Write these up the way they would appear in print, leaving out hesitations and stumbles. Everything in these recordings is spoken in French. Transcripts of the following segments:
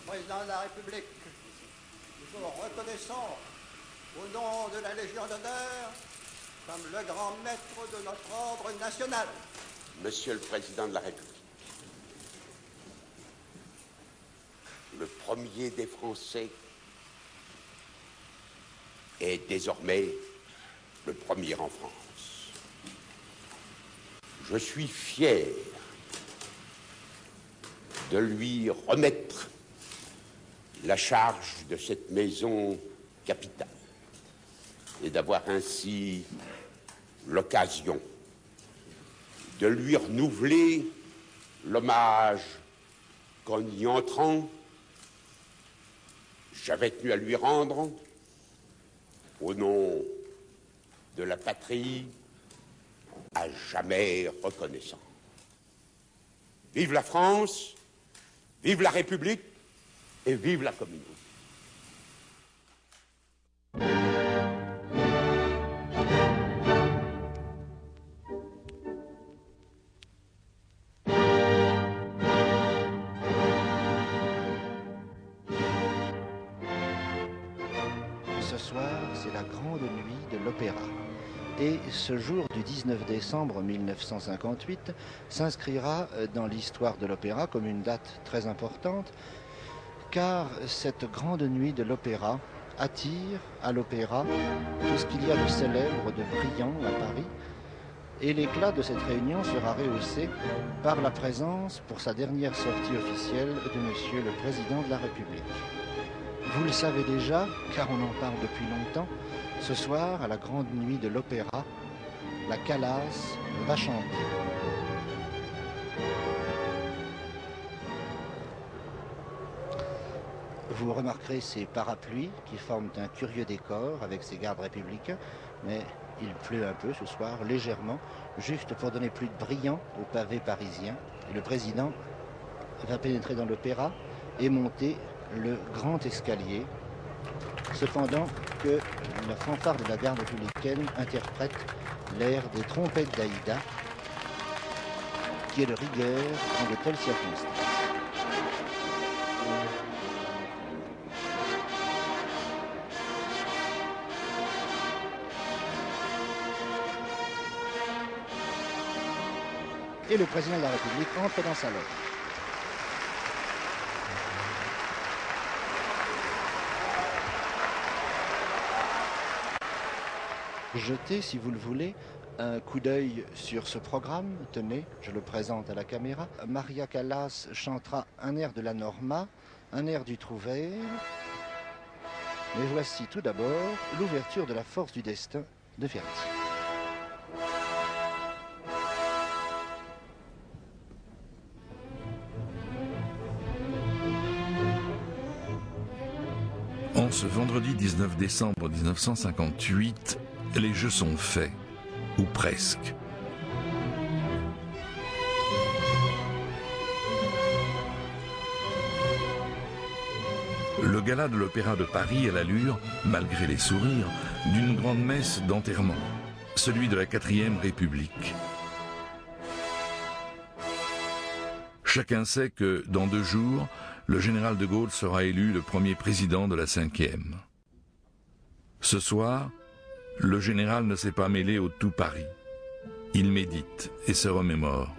Président de la République, nous vous reconnaissons au nom de la Légion d'honneur comme le grand maître de notre ordre national. Monsieur le Président de la République, le premier des Français est désormais le premier en France. Je suis fier de lui remettre la charge de cette maison capitale et d'avoir ainsi l'occasion de lui renouveler l'hommage qu'en y entrant, j'avais tenu à lui rendre au nom de la patrie à jamais reconnaissant. Vive la France, vive la République et vive la communauté. Ce soir, c'est la grande nuit de l'opéra. Et ce jour du 19 décembre 1958 s'inscrira dans l'histoire de l'opéra comme une date très importante, car cette grande nuit de l'opéra attire à l'opéra tout ce qu'il y a de célèbre, de brillant à Paris. Et l'éclat de cette réunion sera rehaussé par la présence, pour sa dernière sortie officielle, de Monsieur le Président de la République. Vous le savez déjà, car on en parle depuis longtemps, ce soir, à la grande nuit de l'opéra, la Calas va chanter. Vous remarquerez ces parapluies qui forment un curieux décor avec ces gardes républicains, mais il pleut un peu ce soir, légèrement, juste pour donner plus de brillant au pavé parisien. Et le président va pénétrer dans l'opéra et monter le grand escalier, cependant que la fanfare de la garde républicaine interprète l'air des trompettes d'Aïda, qui est de rigueur en de telles circonstances. Et le président de la République entre dans sa loge. Jetez, si vous le voulez, un coup d'œil sur ce programme. Tenez, je le présente à la caméra. Maria Callas chantera un air de la Norma, un air du Trouvère. Mais voici tout d'abord l'ouverture de La Force du Destin de Verdi. En ce vendredi 19 décembre 1958, les jeux sont faits, ou presque. Le gala de l'Opéra de Paris a l'allure, malgré les sourires, d'une grande messe d'enterrement, celui de la 4e République. Chacun sait que, dans 2 jours, le général de Gaulle sera élu le premier président de la 5e. Ce soir, le général ne s'est pas mêlé au tout Paris. Il médite et se remémore.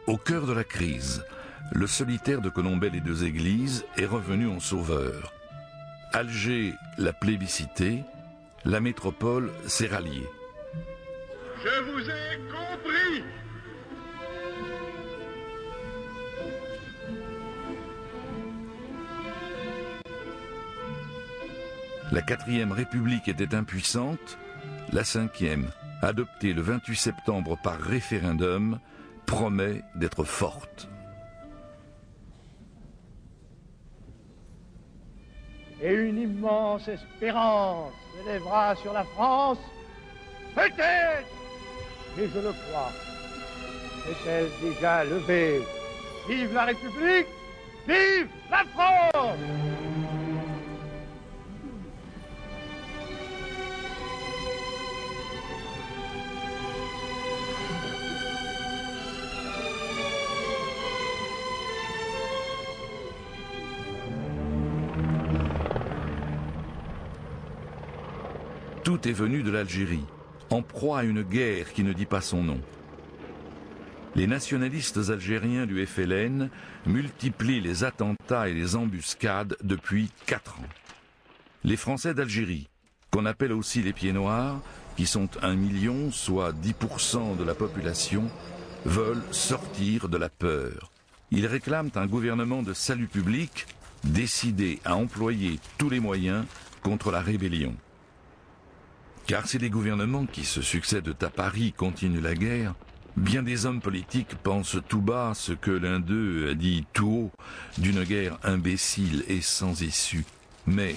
Au cœur de la crise, le solitaire de Colombey les 2 églises est revenu en sauveur. Alger l'a plébiscité, la métropole s'est ralliée. Je vous ai compris. La 4e République était impuissante, la 5e, adoptée le 28 septembre par référendum, promet d'être forte. Et une immense espérance s'élèvera sur la France, peut-être, et je le crois, est-elle déjà levée. Vive la République, vive la France! tout est venu de l'Algérie, en proie à une guerre qui ne dit pas son nom. Les nationalistes algériens du FLN multiplient les attentats et les embuscades depuis 4 ans. Les Français d'Algérie, qu'on appelle aussi les Pieds Noirs, qui sont 1 million, soit 10% de la population, veulent sortir de la peur. Ils réclament un gouvernement de salut public décidé à employer tous les moyens contre la rébellion. Car si les gouvernements qui se succèdent à Paris continuent la guerre, bien des hommes politiques pensent tout bas ce que l'un d'eux a dit tout haut d'une guerre imbécile et sans issue. Mais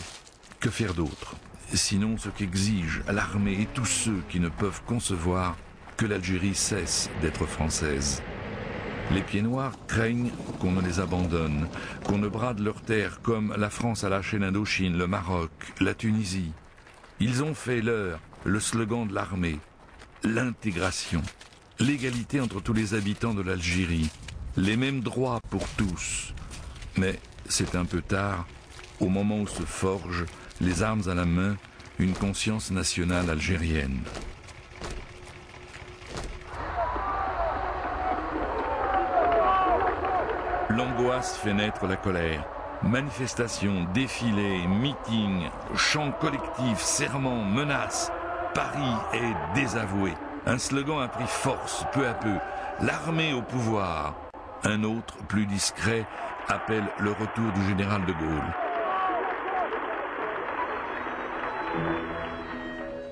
que faire d'autre, sinon ce qu'exige l'armée et tous ceux qui ne peuvent concevoir que l'Algérie cesse d'être française. Les Pieds Noirs craignent qu'on ne les abandonne, qu'on ne brade leurs terres comme la France a lâché l'Indochine, le Maroc, la Tunisie. Ils ont fait leur, le slogan de l'armée, l'intégration. L'égalité entre tous les habitants de l'Algérie, les mêmes droits pour tous. Mais c'est un peu tard, au moment où se forge, les armes à la main, une conscience nationale algérienne. L'angoisse fait naître la colère. Manifestations, défilés, meetings, chants collectifs, serments, menaces. Paris est désavoué. Un slogan a pris force peu à peu. L'armée au pouvoir. Un autre, plus discret, appelle le retour du général de Gaulle.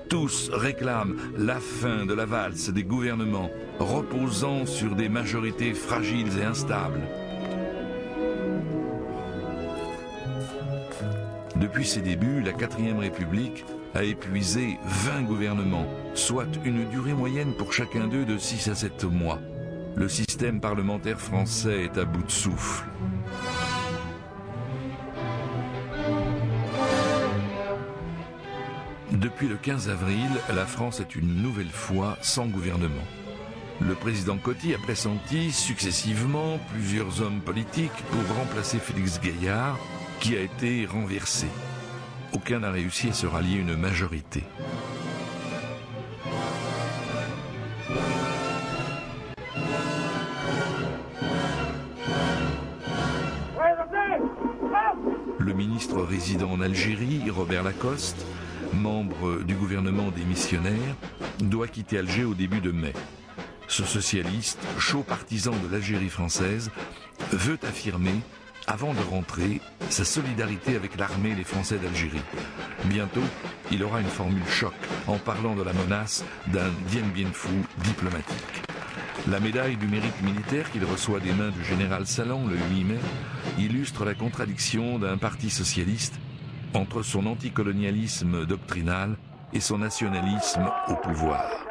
Tous réclament la fin de la valse des gouvernements reposant sur des majorités fragiles et instables. Depuis ses débuts, la 4e République a épuisé 20 gouvernements, soit une durée moyenne pour chacun d'eux de 6 à 7 mois. Le système parlementaire français est à bout de souffle. Depuis le 15 avril, la France est une nouvelle fois sans gouvernement. Le président Coty a pressenti successivement plusieurs hommes politiques pour remplacer Félix Gaillard, qui a été renversé. Aucun n'a réussi à se rallier une majorité. Le ministre résident en Algérie, Robert Lacoste, membre du gouvernement démissionnaire, doit quitter Alger au début de mai. Ce socialiste, chaud partisan de l'Algérie française, veut affirmer, avant de rentrer, sa solidarité avec l'armée et les Français d'Algérie. Bientôt, il aura une formule choc en parlant de la menace d'un Dien Bien Phu diplomatique. La médaille du mérite militaire qu'il reçoit des mains du général Salan le 8 mai illustre la contradiction d'un parti socialiste entre son anticolonialisme doctrinal et son nationalisme au pouvoir.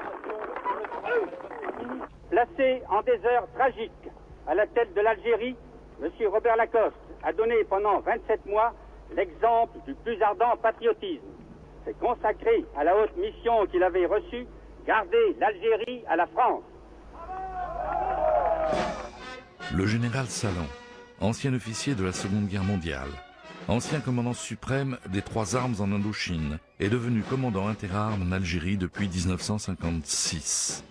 Placé en des heures tragiques à la tête de l'Algérie, M. Robert Lacoste a donné pendant 27 mois l'exemple du plus ardent patriotisme. C'est consacré à la haute mission qu'il avait reçue, garder l'Algérie à la France. Le général Salan, ancien officier de la Seconde Guerre mondiale, ancien commandant suprême des 3 armes en Indochine, est devenu commandant interarmes en Algérie depuis 1956.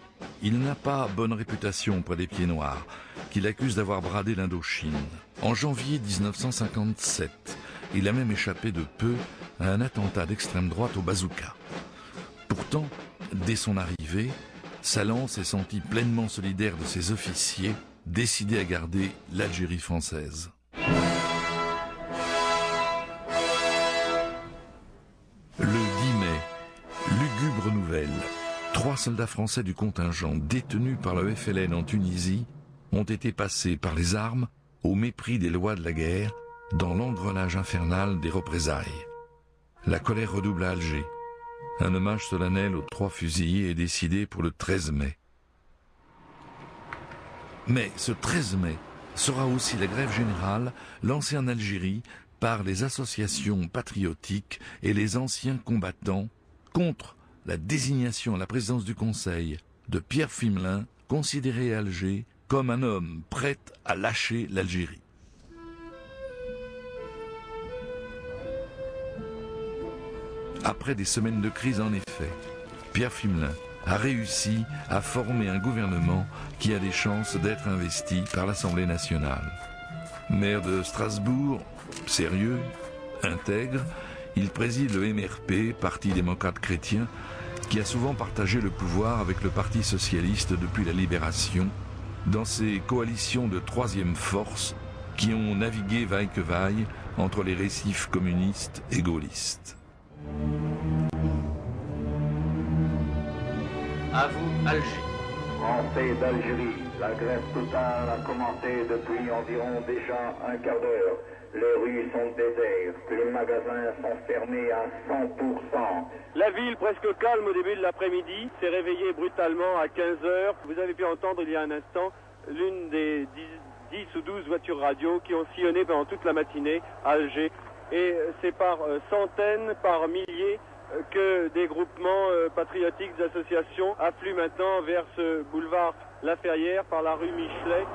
Il n'a pas bonne réputation auprès des Pieds Noirs, qu'il accuse d'avoir bradé l'Indochine. En janvier 1957, il a même échappé de peu à un attentat d'extrême droite au bazooka. Pourtant, dès son arrivée, Salan s'est senti pleinement solidaire de ses officiers, décidés à garder l'Algérie française. Le 10 mai, lugubre nouvelle. 3 soldats français du contingent détenus par le FLN en Tunisie ont été passés par les armes au mépris des lois de la guerre dans l'engrenage infernal des représailles. La colère redouble à Alger. Un hommage solennel aux 3 fusillés est décidé pour le 13 mai. Mais ce 13 mai sera aussi la grève générale lancée en Algérie par les associations patriotiques et les anciens combattants contre la désignation à la présidence du Conseil de Pierre Fimelin, considéré à Alger comme un homme prêt à lâcher l'Algérie. Après des semaines de crise, en effet, Pierre Fimelin a réussi à former un gouvernement qui a des chances d'être investi par l'Assemblée nationale. Maire de Strasbourg, sérieux, intègre, il préside le MRP, Parti démocrate chrétien, qui a souvent partagé le pouvoir avec le Parti socialiste depuis la Libération, dans ces coalitions de troisième force qui ont navigué vaille que vaille entre les récifs communistes et gaullistes. À vous, Alger. Français d'Algérie, la grève totale a commencé depuis environ déjà un quart d'heure. Les rues sont désertes, les magasins sont fermés à 100%. La ville, presque calme au début de l'après-midi, s'est réveillée brutalement à 15h. Vous avez pu entendre il y a un instant l'une des 10 ou 12 voitures radio qui ont sillonné pendant toute la matinée à Alger. Et c'est par centaines, par milliers que des groupements patriotiques, d'associations affluent maintenant vers ce boulevard La Ferrière par la rue Michelet.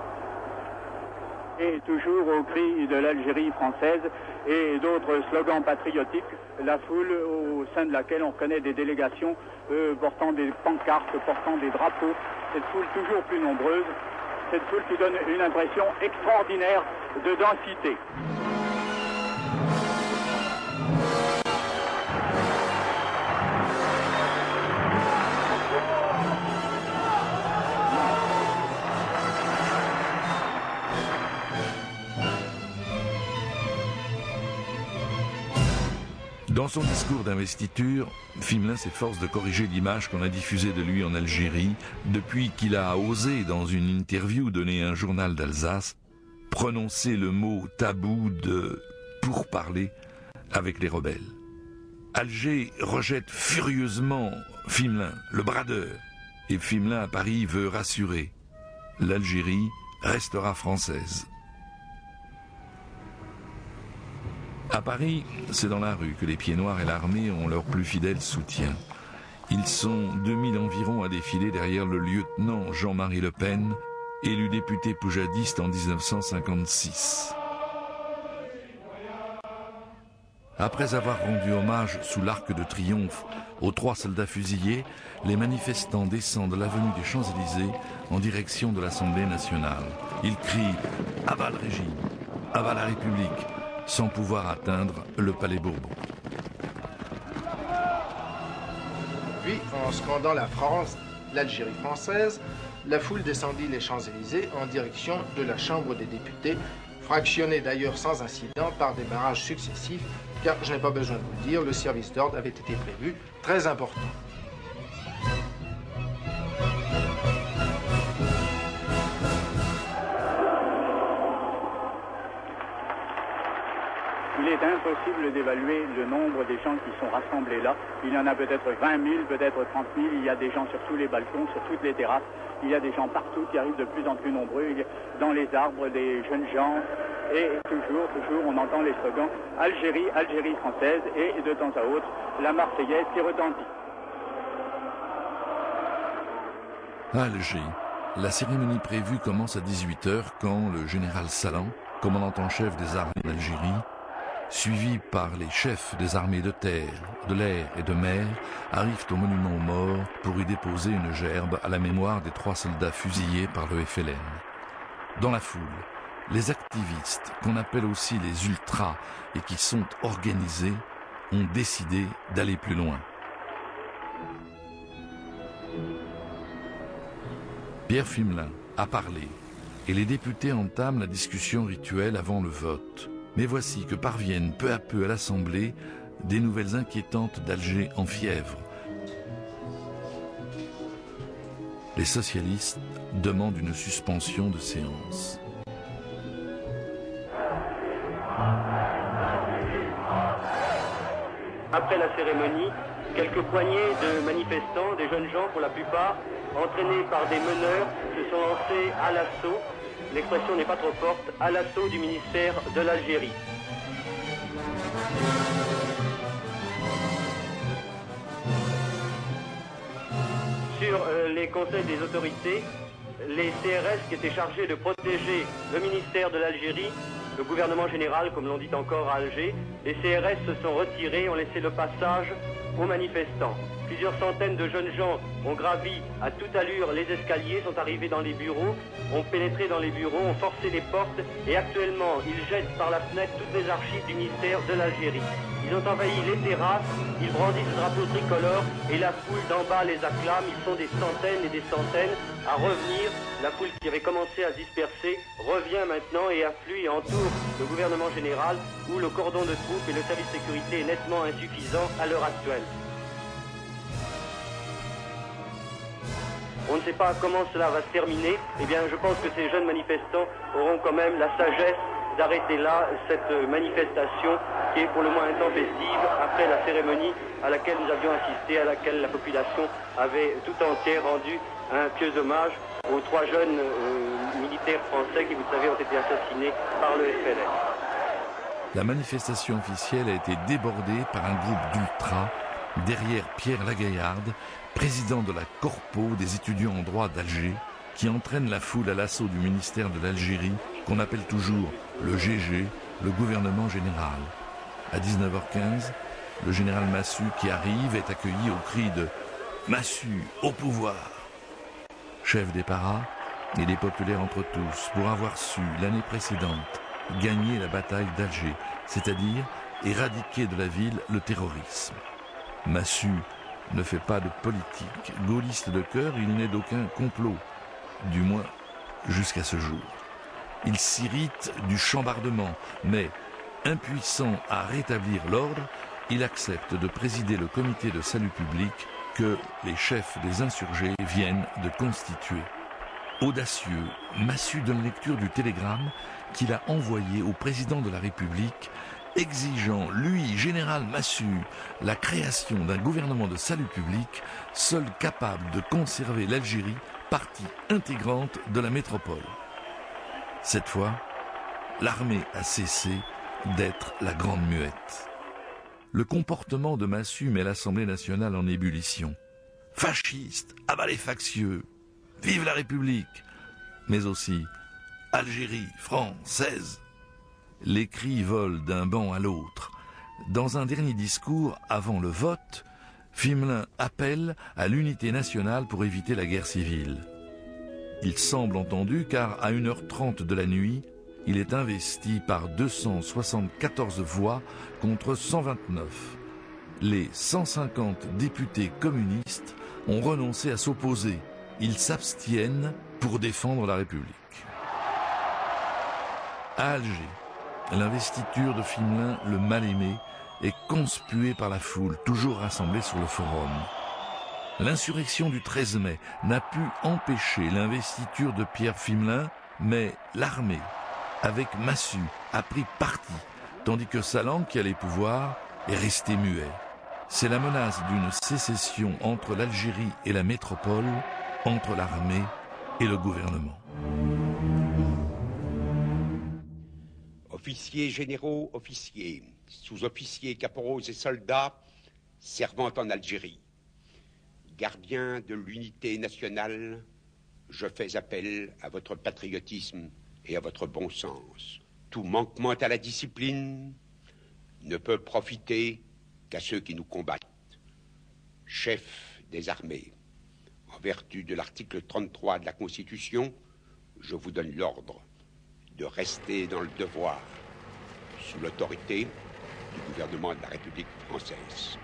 Et toujours au cri de l'Algérie française et d'autres slogans patriotiques, la foule au sein de laquelle on reconnaît des délégations portant des pancartes, portant des drapeaux, cette foule toujours plus nombreuse, cette foule qui donne une impression extraordinaire de densité. Dans son discours d'investiture, Fimelin s'efforce de corriger l'image qu'on a diffusée de lui en Algérie depuis qu'il a osé, dans une interview donnée à un journal d'Alsace, prononcer le mot tabou de « pourparler » avec les rebelles. Alger rejette furieusement Fimelin, le bradeur, et Fimelin à Paris veut rassurer. L'Algérie restera française. À Paris, c'est dans la rue que les Pieds Noirs et l'armée ont leur plus fidèle soutien. Ils sont 2000 environ à défiler derrière le lieutenant Jean-Marie Le Pen, élu député poujadiste en 1956. Après avoir rendu hommage sous l'Arc de Triomphe aux 3 soldats fusillés, les manifestants descendent l'avenue des Champs-Élysées en direction de l'Assemblée nationale. Ils crient « À bas le régime, à bas la République !» sans pouvoir atteindre le Palais Bourbon. Puis, en scandant la France, l'Algérie française, la foule descendit les Champs-Élysées en direction de la Chambre des députés, fractionnée d'ailleurs sans incident par des barrages successifs, car je n'ai pas besoin de vous le dire, le service d'ordre avait été prévu, très important. Il est impossible d'évaluer le nombre des gens qui sont rassemblés là. Il y en a peut-être 20 000, peut-être 30 000. Il y a des gens sur tous les balcons, sur toutes les terrasses. Il y a des gens partout qui arrivent de plus en plus nombreux. Il y a dans les arbres des jeunes gens. Et toujours, on entend les slogans « Algérie, Algérie française » et de temps à autre, la Marseillaise qui retentit. À Alger, la cérémonie prévue commence à 18h quand le général Salan, commandant en chef des armées d'Algérie, suivi par les chefs des armées de terre, de l'air et de mer, arrivent au monument aux morts pour y déposer une gerbe à la mémoire des 3 soldats fusillés par le FLN. Dans la foule, les activistes, qu'on appelle aussi les ultras et qui sont organisés, ont décidé d'aller plus loin. Pierre Fimelin a parlé et les députés entament la discussion rituelle avant le vote. Mais voici que parviennent peu à peu à l'Assemblée des nouvelles inquiétantes d'Alger en fièvre. Les socialistes demandent une suspension de séance. Après la cérémonie, quelques poignées de manifestants, des jeunes gens pour la plupart, entraînés par des meneurs, se sont lancés à l'assaut. L'expression n'est pas trop forte, à l'assaut du ministère de l'Algérie. Sur les conseils des autorités, les CRS qui étaient chargés de protéger le ministère de l'Algérie, le gouvernement général, comme l'on dit encore à Alger, les CRS se sont retirés, ont laissé le passage aux manifestants. Plusieurs centaines de jeunes gens ont gravi à toute allure les escaliers, sont arrivés dans les bureaux, ont pénétré dans les bureaux, ont forcé les portes et actuellement ils jettent par la fenêtre toutes les archives du ministère de l'Algérie. Ils ont envahi les terrasses, ils brandissent le drapeau tricolore et la foule d'en bas les acclame. Ils sont des centaines et des centaines à revenir. La foule qui avait commencé à se disperser revient maintenant et afflue et entoure le gouvernement général où le cordon de troupes et le service de sécurité est nettement insuffisant à l'heure actuelle. On ne sait pas comment cela va se terminer. Eh bien, je pense que ces jeunes manifestants auront quand même la sagesse d'arrêter là cette manifestation qui est pour le moins intempestive après la cérémonie à laquelle nous avions assisté, à laquelle la population avait tout entière rendu un pieux hommage aux 3 jeunes militaires français qui, vous le savez, ont été assassinés par le FLN. La manifestation officielle a été débordée par un groupe d'ultras derrière Pierre Lagaillarde, président de la Corpo des étudiants en droit d'Alger, qui entraîne la foule à l'assaut du ministère de l'Algérie, qu'on appelle toujours le GG, le gouvernement général. À 19h15, le général Massu qui arrive est accueilli au cri de « Massu, au pouvoir !» Chef des paras, il est populaire entre tous pour avoir su, l'année précédente, gagner la bataille d'Alger, c'est-à-dire éradiquer de la ville le terrorisme. Massu ne fait pas de politique. Gaulliste de cœur, il n'est d'aucun complot, du moins jusqu'à ce jour. Il s'irrite du chambardement, mais, impuissant à rétablir l'ordre, il accepte de présider le comité de salut public que les chefs des insurgés viennent de constituer. Audacieux, Massu donne lecture du télégramme qu'il a envoyé au président de la République, exigeant, lui, général Massu, la création d'un gouvernement de salut public, seul capable de conserver l'Algérie, partie intégrante de la métropole. Cette fois, l'armée a cessé d'être la grande muette. Le comportement de Massu met l'Assemblée nationale en ébullition. Fasciste, abat les factieux, vive la République, mais aussi Algérie française. Les cris volent d'un banc à l'autre. Dans un dernier discours avant le vote, Fimelin appelle à l'unité nationale pour éviter la guerre civile. Il semble entendu car à 1h30 de la nuit, il est investi par 274 voix contre 129. Les 150 députés communistes ont renoncé à s'opposer. Ils s'abstiennent pour défendre la République. À Alger, l'investiture de Fimelin, le mal-aimé, est conspuée par la foule, toujours rassemblée sur le forum. L'insurrection du 13 mai n'a pu empêcher l'investiture de Pierre Fimelin, mais l'armée, avec Massu, a pris parti, tandis que Salan, qui a les pouvoirs, est resté muet. C'est la menace d'une sécession entre l'Algérie et la métropole, entre l'armée et le gouvernement. Officiers généraux, officiers, sous-officiers, caporaux et soldats servant en Algérie, gardiens de l'unité nationale, je fais appel à votre patriotisme et à votre bon sens. Tout manquement à la discipline ne peut profiter qu'à ceux qui nous combattent. Chef des armées, en vertu de l'article 33 de la Constitution, je vous donne l'ordre de rester dans le devoir, sous l'autorité du gouvernement de la République française.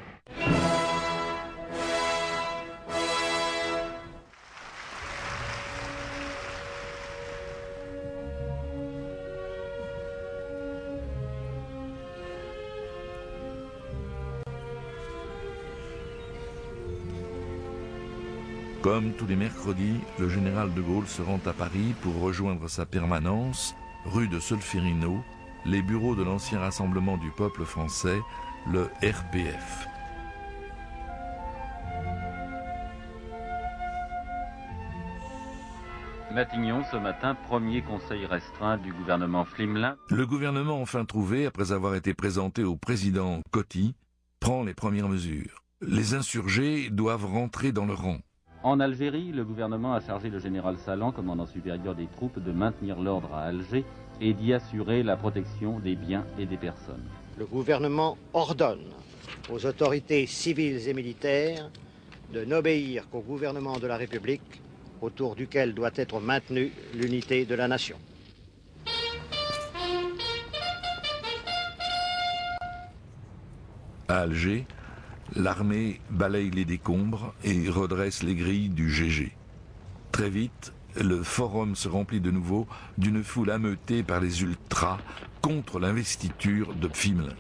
Comme tous les mercredis, le général de Gaulle se rend à Paris pour rejoindre sa permanence, rue de Solferino, les bureaux de l'ancien Rassemblement du peuple français, le RPF. Matignon, ce matin, premier conseil restreint du gouvernement Fimelin. Le gouvernement enfin trouvé, après avoir été présenté au président Coty, prend les premières mesures. Les insurgés doivent rentrer dans le rang. En Algérie, le gouvernement a chargé le général Salan, commandant supérieur des troupes, de maintenir l'ordre à Alger et d'y assurer la protection des biens et des personnes. Le gouvernement ordonne aux autorités civiles et militaires de n'obéir qu'au gouvernement de la République, autour duquel doit être maintenue l'unité de la nation. À Alger, l'armée balaye les décombres et redresse les grilles du GG. Très vite, le forum se remplit de nouveau d'une foule ameutée par les ultras contre l'investiture de Pfimlin.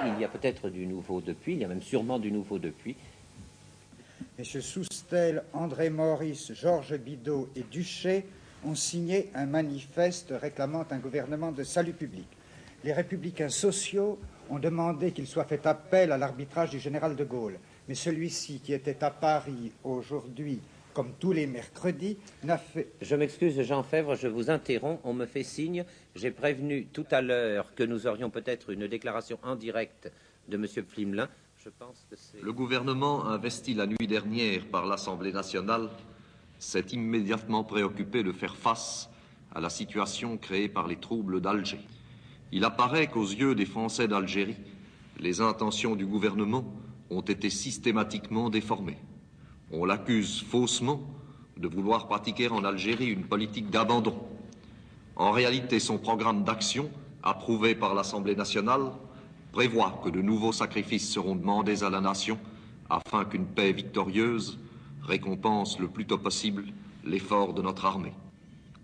Il y a peut-être du nouveau depuis, il y a même sûrement du nouveau depuis. M. Soustel, André Maurice, Georges Bidault et Duché ont signé un manifeste réclamant un gouvernement de salut public. Les républicains sociaux ont demandé qu'il soit fait appel à l'arbitrage du général de Gaulle. Mais celui-ci, qui était à Paris aujourd'hui, comme tous les mercredis, n'a fait... Je m'excuse, Jean Fèvre, je vous interromps. On me fait signe. J'ai prévenu tout à l'heure que nous aurions peut-être une déclaration en direct de M. Pflimlin. Je pense que c'est... Le gouvernement, investi la nuit dernière par l'Assemblée nationale, s'est immédiatement préoccupé de faire face à la situation créée par les troubles d'Alger. Il apparaît qu'aux yeux des Français d'Algérie, les intentions du gouvernement ont été systématiquement déformées. On l'accuse faussement de vouloir pratiquer en Algérie une politique d'abandon. En réalité, son programme d'action, approuvé par l'Assemblée nationale, prévoit que de nouveaux sacrifices seront demandés à la nation afin qu'une paix victorieuse récompense le plus tôt possible l'effort de notre armée.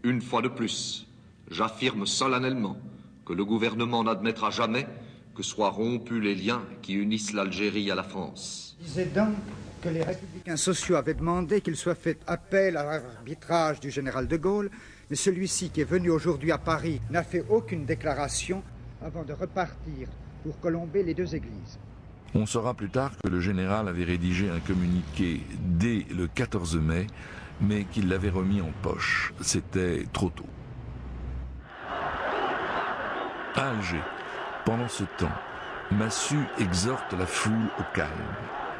Une fois de plus, j'affirme solennellement que le gouvernement n'admettra jamais que soient rompus les liens qui unissent l'Algérie à la France. Disait donc que les républicains sociaux avaient demandé qu'il soit fait appel à l'arbitrage du général de Gaulle, mais celui-ci qui est venu aujourd'hui à Paris n'a fait aucune déclaration avant de repartir pour colomber les deux églises. On saura plus tard que le général avait rédigé un communiqué dès le 14 mai, mais qu'il l'avait remis en poche. C'était trop tôt. À Alger, pendant ce temps, Massu exhorte la foule au calme.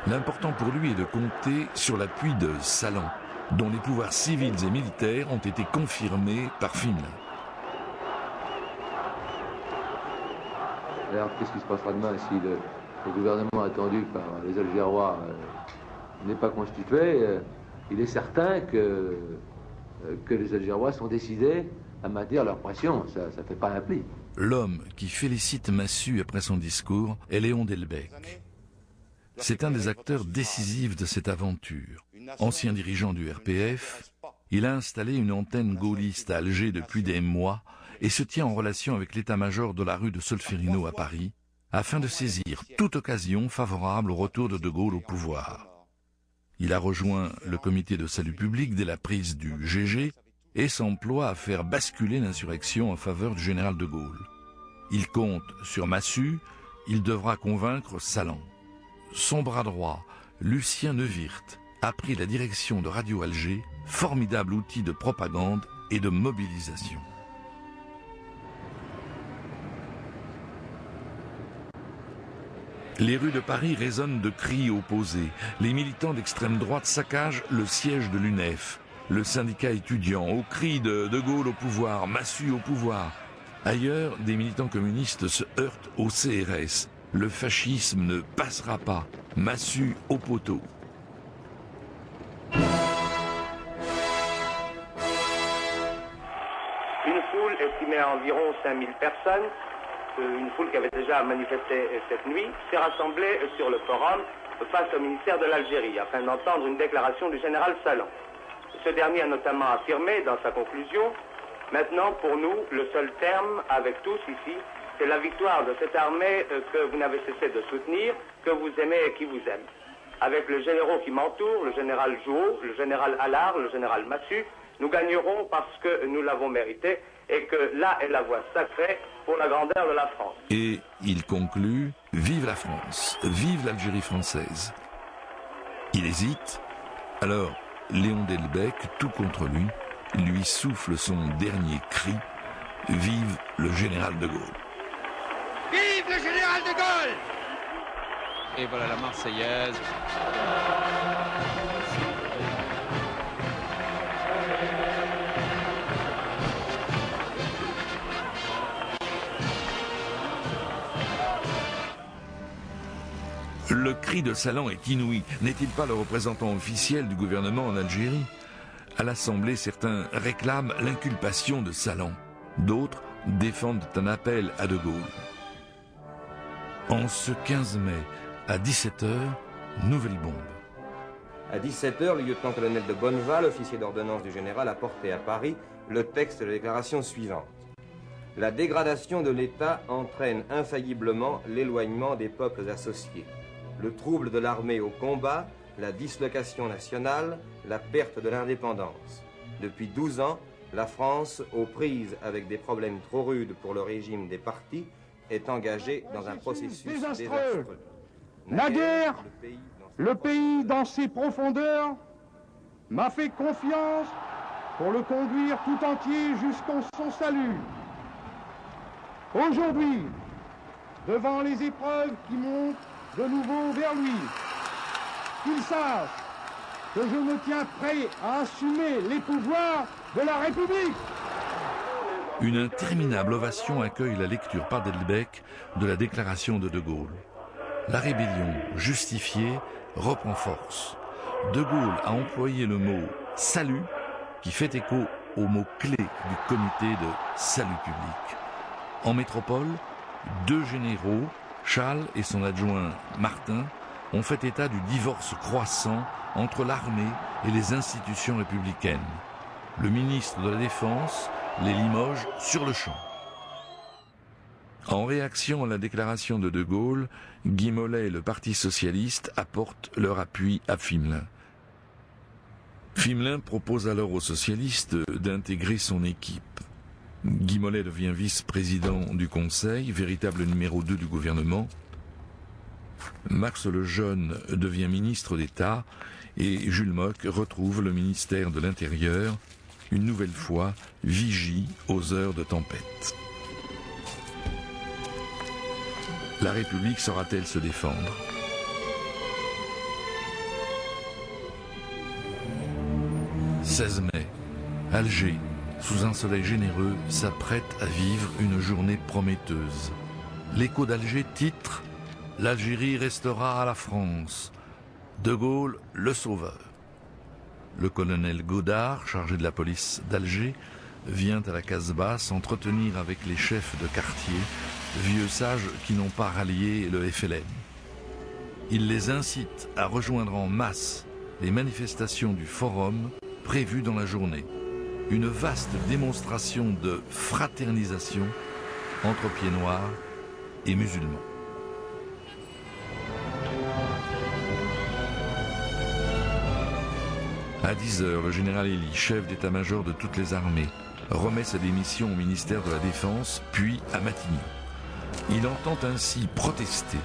L'important pour lui est de compter sur l'appui de Salan, dont les pouvoirs civils et militaires ont été confirmés par Pflimlin. Alors, qu'est-ce qui se passera demain si le gouvernement attendu par les Algérois n'est pas constitué? Il est certain que les Algérois sont décidés à maintenir leur pression. Ça ne fait pas un pli. L'homme qui félicite Massu après son discours est Léon Delbecq. C'est un des acteurs décisifs de cette aventure. Ancien dirigeant du RPF, il a installé une antenne gaulliste à Alger depuis des mois et se tient en relation avec l'état-major de la rue de Solferino à Paris, afin de saisir toute occasion favorable au retour de Gaulle au pouvoir. Il a rejoint le comité de salut public dès la prise du GG et s'emploie à faire basculer l'insurrection en faveur du général de Gaulle. Il compte sur Massu, il devra convaincre Salan. Son bras droit, Lucien Neuwirth, a pris la direction de Radio Alger, formidable outil de propagande et de mobilisation. Les rues de Paris résonnent de cris opposés. Les militants d'extrême droite saccagent le siège de l'UNEF. Le syndicat étudiant, au cri de Gaulle au pouvoir, Massu au pouvoir. Ailleurs, des militants communistes se heurtent au CRS. Le fascisme ne passera pas. Massu au poteau. Une foule estimée à environ 5000 personnes, une foule qui avait déjà manifesté cette nuit, s'est rassemblée sur le forum face au ministère de l'Algérie afin d'entendre une déclaration du général Salan. Ce dernier a notamment affirmé dans sa conclusion: maintenant, pour nous, le seul terme, avec tous ici, c'est la victoire de cette armée que vous n'avez cessé de soutenir, que vous aimez et qui vous aime. Avec les généraux qui m'entourent, le général Jouot, le général Allard, le général Massu, nous gagnerons parce que nous l'avons mérité et que là est la voie sacrée pour la grandeur de la France. Et il conclut: vive la France, vive l'Algérie française. Il hésite, alors Léon Delbecq, tout contre lui souffle son dernier cri: vive le général de Gaulle. Vive le général de Gaulle! Et voilà la Marseillaise. Le cri de Salan est inouï. N'est-il pas le représentant officiel du gouvernement en Algérie? À l'Assemblée, certains réclament l'inculpation de Salan. D'autres défendent un appel à De Gaulle. En ce 15 mai, à 17h, nouvelle bombe. À 17h, le lieutenant-colonel de Bonneval, officier d'ordonnance du général, a porté à Paris le texte de la déclaration suivante. La dégradation de l'État entraîne infailliblement l'éloignement des peuples associés, le trouble de l'armée au combat, la dislocation nationale, la perte de l'indépendance. Depuis 12 ans, la France, aux prises avec des problèmes trop rudes pour le régime des partis, est engagée dans un processus désastreux. La guerre, le pays dans ses profondeurs, m'a fait confiance pour le conduire tout entier jusqu'au son salut. Aujourd'hui, devant les épreuves qui montent de nouveau vers lui, qu'il sache que je me tiens prêt à assumer les pouvoirs de la République. Une interminable ovation accueille la lecture par Delbecq de la déclaration de De Gaulle. La rébellion, justifiée, reprend force. De Gaulle a employé le mot « salut » qui fait écho au mot clé du comité de salut public. En métropole, 2 généraux, Schall et son adjoint Martin, ont fait état du divorce croissant entre l'armée et les institutions républicaines. Le ministre de la Défense les limoge sur le champ. En réaction à la déclaration de De Gaulle, Guy Mollet et le Parti socialiste apportent leur appui à Fimelin. Fimelin propose alors aux socialistes d'intégrer son équipe. Guy Mollet devient vice-président du Conseil, véritable numéro 2 du gouvernement. Max Lejeune devient ministre d'État et Jules Mock retrouve le ministère de l'Intérieur, une nouvelle fois vigie aux heures de tempête. La République saura-t-elle se défendre? « 16 mai, Alger, sous un soleil généreux, s'apprête à vivre une journée prometteuse. L'Écho d'Alger titre « L'Algérie restera à la France. De Gaulle, le sauveur ». Le colonel Godard, chargé de la police d'Alger, vient à la Casbah s'entretenir avec les chefs de quartier, vieux sages qui n'ont pas rallié le FLN. Il les incite à rejoindre en masse les manifestations du Forum prévues dans la journée. Une vaste démonstration de fraternisation entre pieds noirs et musulmans. À 10h, le général Elie, chef d'état-major de toutes les armées, remet sa démission au ministère de la Défense, puis à Matignon. Il entend ainsi protester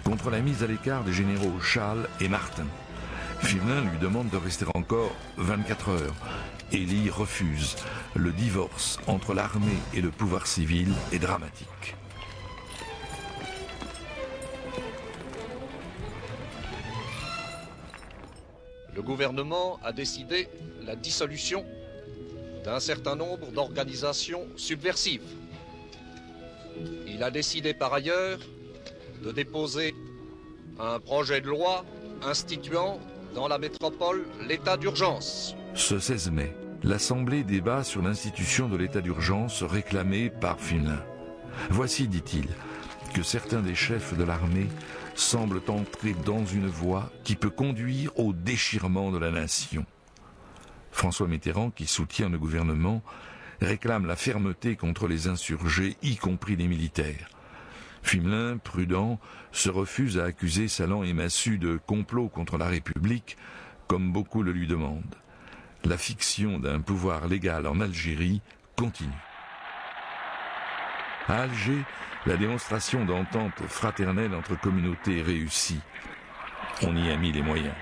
contre la mise à l'écart des généraux Schall et Martin. Fimelin lui demande de rester encore 24 heures. Elie refuse. Le divorce entre l'armée et le pouvoir civil est dramatique. Le gouvernement a décidé la dissolution d'un certain nombre d'organisations subversives. Il a décidé par ailleurs de déposer un projet de loi instituant dans la métropole l'état d'urgence. Ce 16 mai, l'Assemblée débat sur l'institution de l'état d'urgence réclamé par Fimelin. Voici, dit-il, que certains des chefs de l'armée semblent entrer dans une voie qui peut conduire au déchirement de la nation. François Mitterrand, qui soutient le gouvernement, réclame la fermeté contre les insurgés, y compris les militaires. Fimelin, prudent, se refuse à accuser Salan et Massu de complot contre la République, comme beaucoup le lui demandent. La fiction d'un pouvoir légal en Algérie continue. À Alger, la démonstration d'entente fraternelle entre communautés réussit. On y a mis les moyens.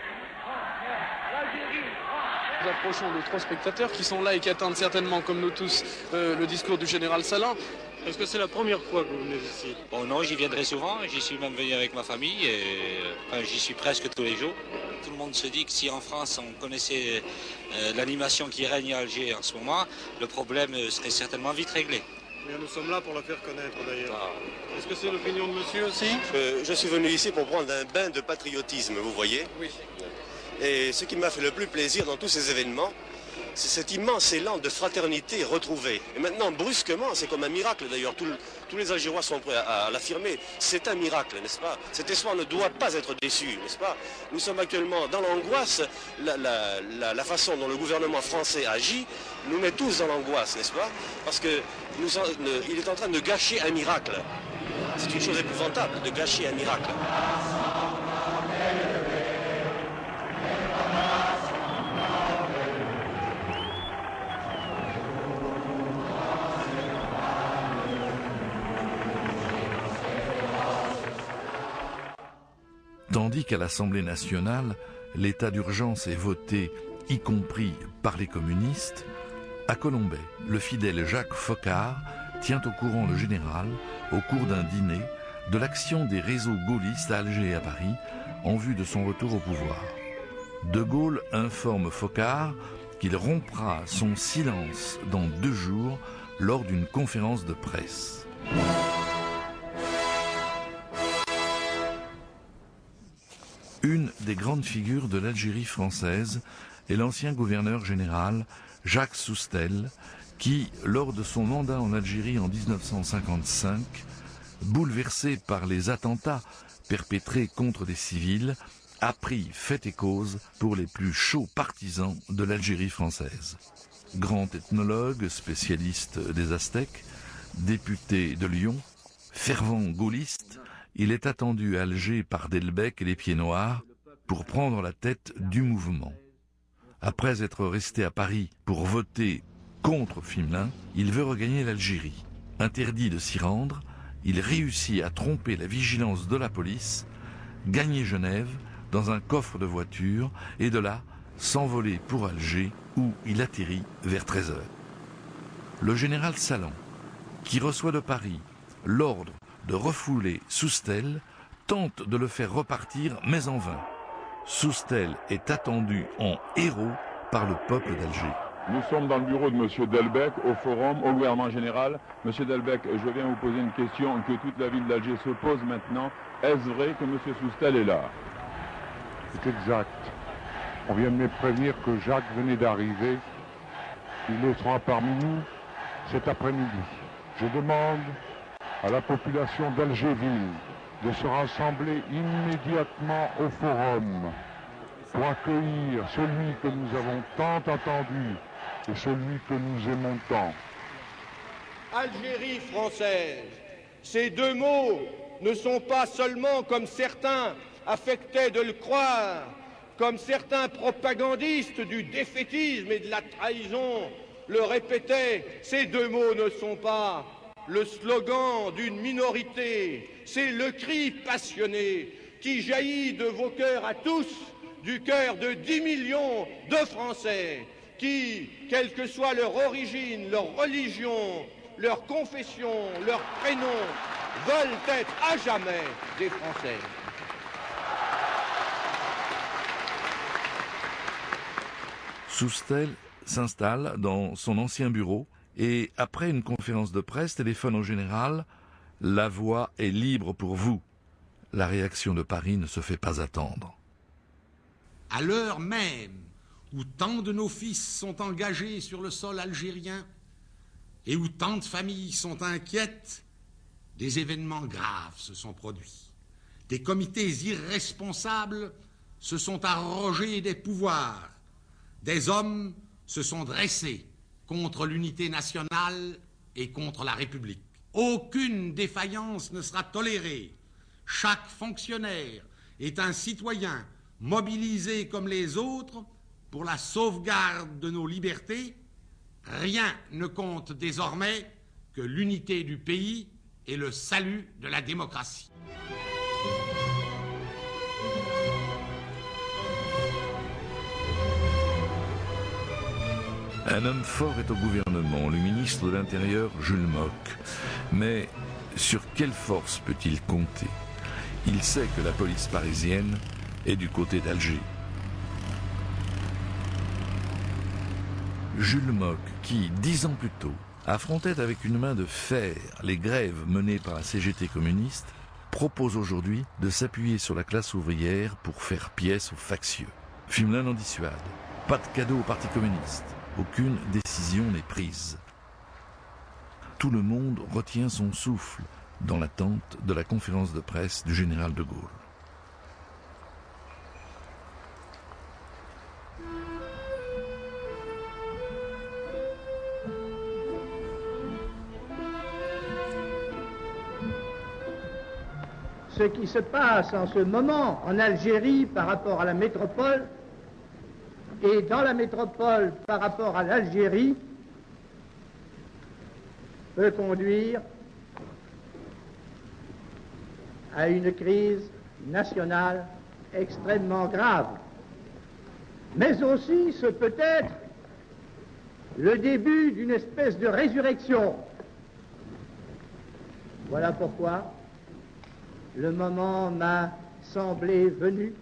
Nous approchons de 3 spectateurs qui sont là et qui attendent certainement, comme nous tous, le discours du général Salan. Est-ce que c'est la première fois que vous venez ici? Bon non, j'y viendrai souvent, j'y suis même venu avec ma famille, et j'y suis presque tous les jours. Tout le monde se dit que si en France on connaissait l'animation qui règne à Alger en ce moment, le problème serait certainement vite réglé. Et nous sommes là pour la faire connaître d'ailleurs. Est-ce que c'est l'opinion de monsieur aussi? Je suis venu ici pour prendre un bain de patriotisme, vous voyez. Oui. Et ce qui m'a fait le plus plaisir dans tous ces événements, c'est cet immense élan de fraternité retrouvée. Et maintenant, brusquement, c'est comme un miracle d'ailleurs, tous les Algérois sont prêts à l'affirmer, c'est un miracle, n'est-ce pas? Cet espoir ne doit pas être déçu, n'est-ce pas? Nous sommes actuellement dans l'angoisse, la façon dont le gouvernement français agit nous met tous dans l'angoisse, n'est-ce pas? Parce qu'il est en train de gâcher un miracle. C'est une chose épouvantable de gâcher un miracle. Tandis qu'à l'Assemblée nationale, l'état d'urgence est voté, y compris par les communistes, à Colombey, le fidèle Jacques Foccart tient au courant le général, au cours d'un dîner, de l'action des réseaux gaullistes à Alger et à Paris, en vue de son retour au pouvoir. De Gaulle informe Foccart qu'il rompra son silence dans 2 jours lors d'une conférence de presse. Une des grandes figures de l'Algérie française est l'ancien gouverneur général Jacques Soustelle, qui, lors de son mandat en Algérie en 1955, bouleversé par les attentats perpétrés contre des civils, a pris fait et cause pour les plus chauds partisans de l'Algérie française. Grand ethnologue, spécialiste des Aztèques, député de Lyon, fervent gaulliste, il est attendu à Alger par Delbecq et les Pieds Noirs pour prendre la tête du mouvement. Après être resté à Paris pour voter contre Flimelin, il veut regagner l'Algérie. Interdit de s'y rendre, il réussit à tromper la vigilance de la police, gagner Genève dans un coffre de voiture et de là s'envoler pour Alger où il atterrit vers 13h. Le général Salan, qui reçoit de Paris l'ordre de refouler Soustelle, tente de le faire repartir, mais en vain. Soustelle est attendu en héros par le peuple d'Alger. Nous sommes dans le bureau de M. Delbecq, au forum, au gouvernement général. M. Delbecq, je viens vous poser une question que toute la ville d'Alger se pose maintenant. Est-ce vrai que M. Soustelle est là? C'est exact. On vient de me prévenir que Jacques venait d'arriver. Il sera parmi nous cet après-midi. Je demande à la population d'Algerville de se rassembler immédiatement au forum pour accueillir celui que nous avons tant attendu et celui que nous aimons tant. Algérie française, ces 2 mots ne sont pas seulement, comme certains affectaient de le croire, comme certains propagandistes du défaitisme et de la trahison le répétaient, ces 2 mots ne sont pas le slogan d'une minorité, c'est le cri passionné qui jaillit de vos cœurs à tous, du cœur de 10 millions de Français qui, quelle que soit leur origine, leur religion, leur confession, leur prénom, veulent être à jamais des Français. Soustelle s'installe dans son ancien bureau et, après une conférence de presse, téléphone au général « La voie est libre pour vous ». La réaction de Paris ne se fait pas attendre. À l'heure même où tant de nos fils sont engagés sur le sol algérien et où tant de familles sont inquiètes, des événements graves se sont produits. Des comités irresponsables se sont arrogés des pouvoirs. Des hommes se sont dressés contre l'unité nationale et contre la République. Aucune défaillance ne sera tolérée. Chaque fonctionnaire est un citoyen mobilisé comme les autres pour la sauvegarde de nos libertés. Rien ne compte désormais que l'unité du pays et le salut de la démocratie. Un homme fort est au gouvernement, le ministre de l'Intérieur, Jules Mock. Mais sur quelle force peut-il compter? Il sait que la police parisienne est du côté d'Alger. Jules Mock, qui, 10 ans plus tôt, affrontait avec une main de fer les grèves menées par la CGT communiste, propose aujourd'hui de s'appuyer sur la classe ouvrière pour faire pièce aux factieux. Flimelin n'en dissuade. Pas de cadeau au Parti communiste. Aucune décision n'est prise. Tout le monde retient son souffle dans l'attente de la conférence de presse du général de Gaulle. Ce qui se passe en ce moment en Algérie par rapport à la métropole et dans la métropole par rapport à l'Algérie peut conduire à une crise nationale extrêmement grave. Mais aussi ce peut être le début d'une espèce de résurrection. Voilà pourquoi le moment m'a semblé venu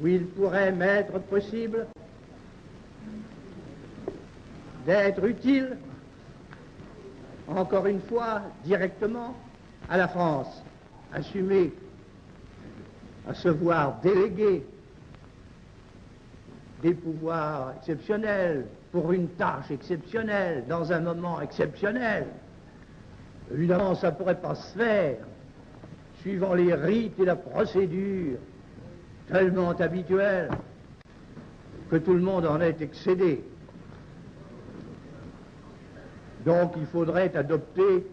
où il pourrait m'être possible d'être utile, encore une fois, directement à la France, assumer, à se voir déléguer des pouvoirs exceptionnels pour une tâche exceptionnelle, dans un moment exceptionnel. Évidemment, ça ne pourrait pas se faire suivant les rites et la procédure tellement habituels que tout le monde en est excédé. Donc il faudrait adopter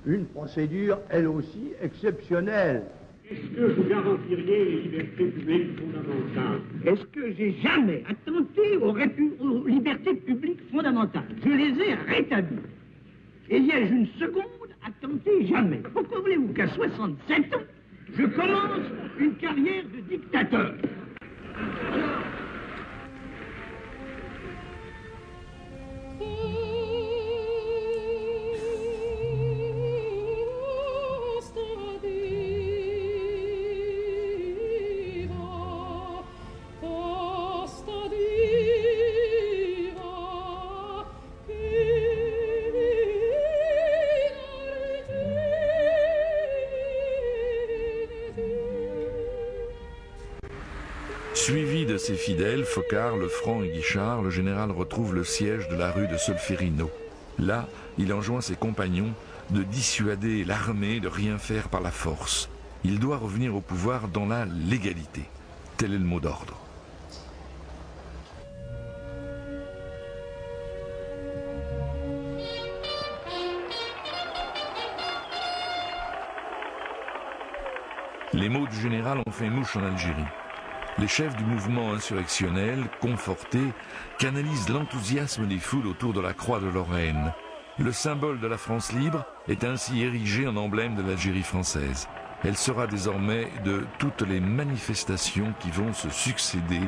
une procédure, elle aussi, exceptionnelle. Est-ce que vous garantiriez les libertés publiques fondamentales? Est-ce que j'ai jamais attenté aux libertés publiques fondamentales? Je les ai rétablies. Et y ai-je une seconde à tenter? Jamais. Pourquoi voulez-vous qu'à 67 ans, je commence une carrière de dictateur? Suivi de ses fidèles, Focard, Lefranc et Guichard, le général retrouve le siège de la rue de Solferino. Là, il enjoint ses compagnons de dissuader l'armée de rien faire par la force. Il doit revenir au pouvoir dans la légalité. Tel est le mot d'ordre. Les mots du général ont fait mouche en Algérie. Les chefs du mouvement insurrectionnel, confortés, canalisent l'enthousiasme des foules autour de la croix de Lorraine. Le symbole de la France libre est ainsi érigé en emblème de l'Algérie française. Elle sera désormais de toutes les manifestations qui vont se succéder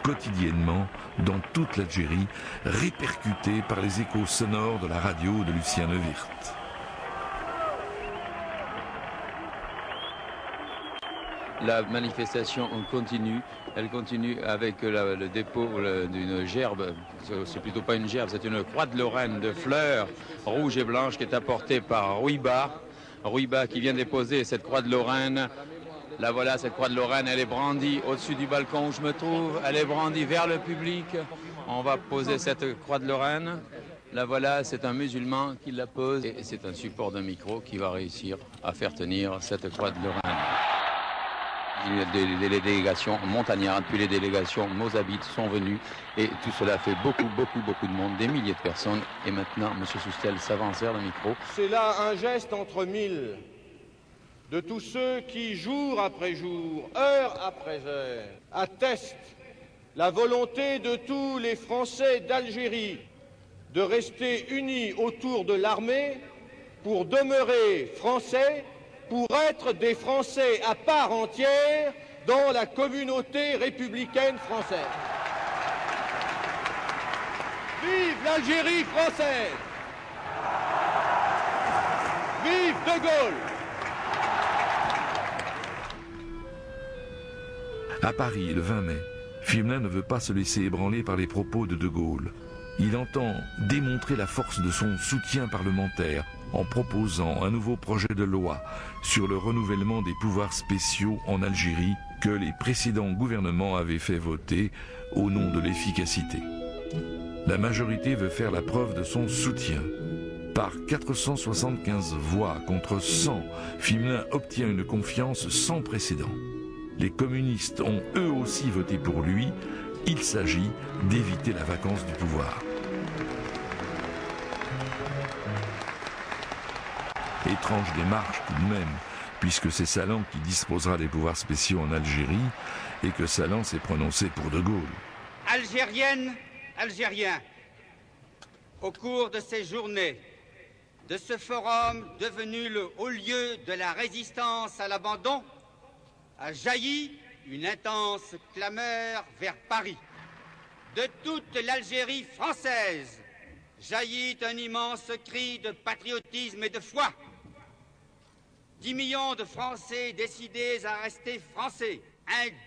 quotidiennement dans toute l'Algérie, répercutées par les échos sonores de la radio de Lucien Neuwirth. La manifestation continue, elle continue avec le dépôt d'une gerbe, c'est plutôt pas une gerbe, c'est une croix de Lorraine de fleurs rouges et blanches qui est apportée par Ruiba qui vient déposer cette croix de Lorraine. La voilà, cette croix de Lorraine, elle est brandie au-dessus du balcon où je me trouve, elle est brandie vers le public. On va poser cette croix de Lorraine. La voilà, c'est un musulman qui la pose et c'est un support d'un micro qui va réussir à faire tenir cette croix de Lorraine. Les délégations montagnardes, puis les délégations mozabites sont venues et tout cela fait beaucoup de monde, des milliers de personnes. Et maintenant, M. Soustel s'avance vers le micro. C'est là un geste entre mille de tous ceux qui, jour après jour, heure après heure, attestent la volonté de tous les Français d'Algérie de rester unis autour de l'armée pour demeurer français, pour être des Français à part entière dans la communauté républicaine française. Vive l'Algérie française! Vive De Gaulle! À Paris, le 20 mai, Flimelin ne veut pas se laisser ébranler par les propos de De Gaulle. Il entend démontrer la force de son soutien parlementaire en proposant un nouveau projet de loi sur le renouvellement des pouvoirs spéciaux en Algérie que les précédents gouvernements avaient fait voter au nom de l'efficacité. La majorité veut faire la preuve de son soutien. Par 475 voix contre 100, Fimelin obtient une confiance sans précédent. Les communistes ont eux aussi voté pour lui. Il s'agit d'éviter la vacance du pouvoir. Étrange démarche tout de même, puisque c'est Salan qui disposera des pouvoirs spéciaux en Algérie et que Salan s'est prononcé pour De Gaulle. Algériennes, Algériens, au cours de ces journées, de ce forum devenu le haut lieu de la résistance à l'abandon, a jailli une intense clameur vers Paris. De toute l'Algérie française jaillit un immense cri de patriotisme et de foi. 10 millions de Français décidés à rester Français,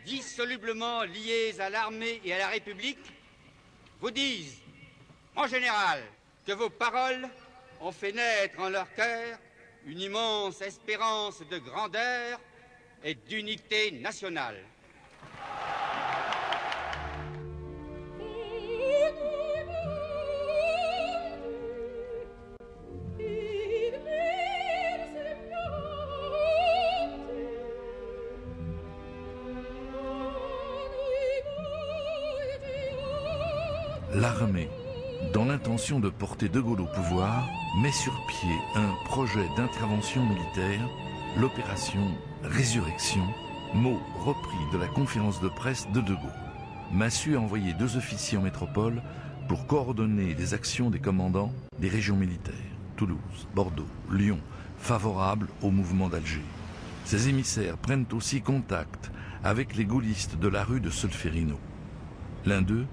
indissolublement liés à l'armée et à la République, vous disent, en général, que vos paroles ont fait naître en leur cœur une immense espérance de grandeur et d'unité nationale. L'armée, dans l'intention de porter De Gaulle au pouvoir, met sur pied un projet d'intervention militaire, l'opération Résurrection, mot repris de la conférence de presse de De Gaulle. Massu a envoyé 2 officiers en métropole pour coordonner les actions des commandants des régions militaires, Toulouse, Bordeaux, Lyon, favorables au mouvement d'Alger. Ces émissaires prennent aussi contact avec les gaullistes de la rue de Solferino. L'un d'eux,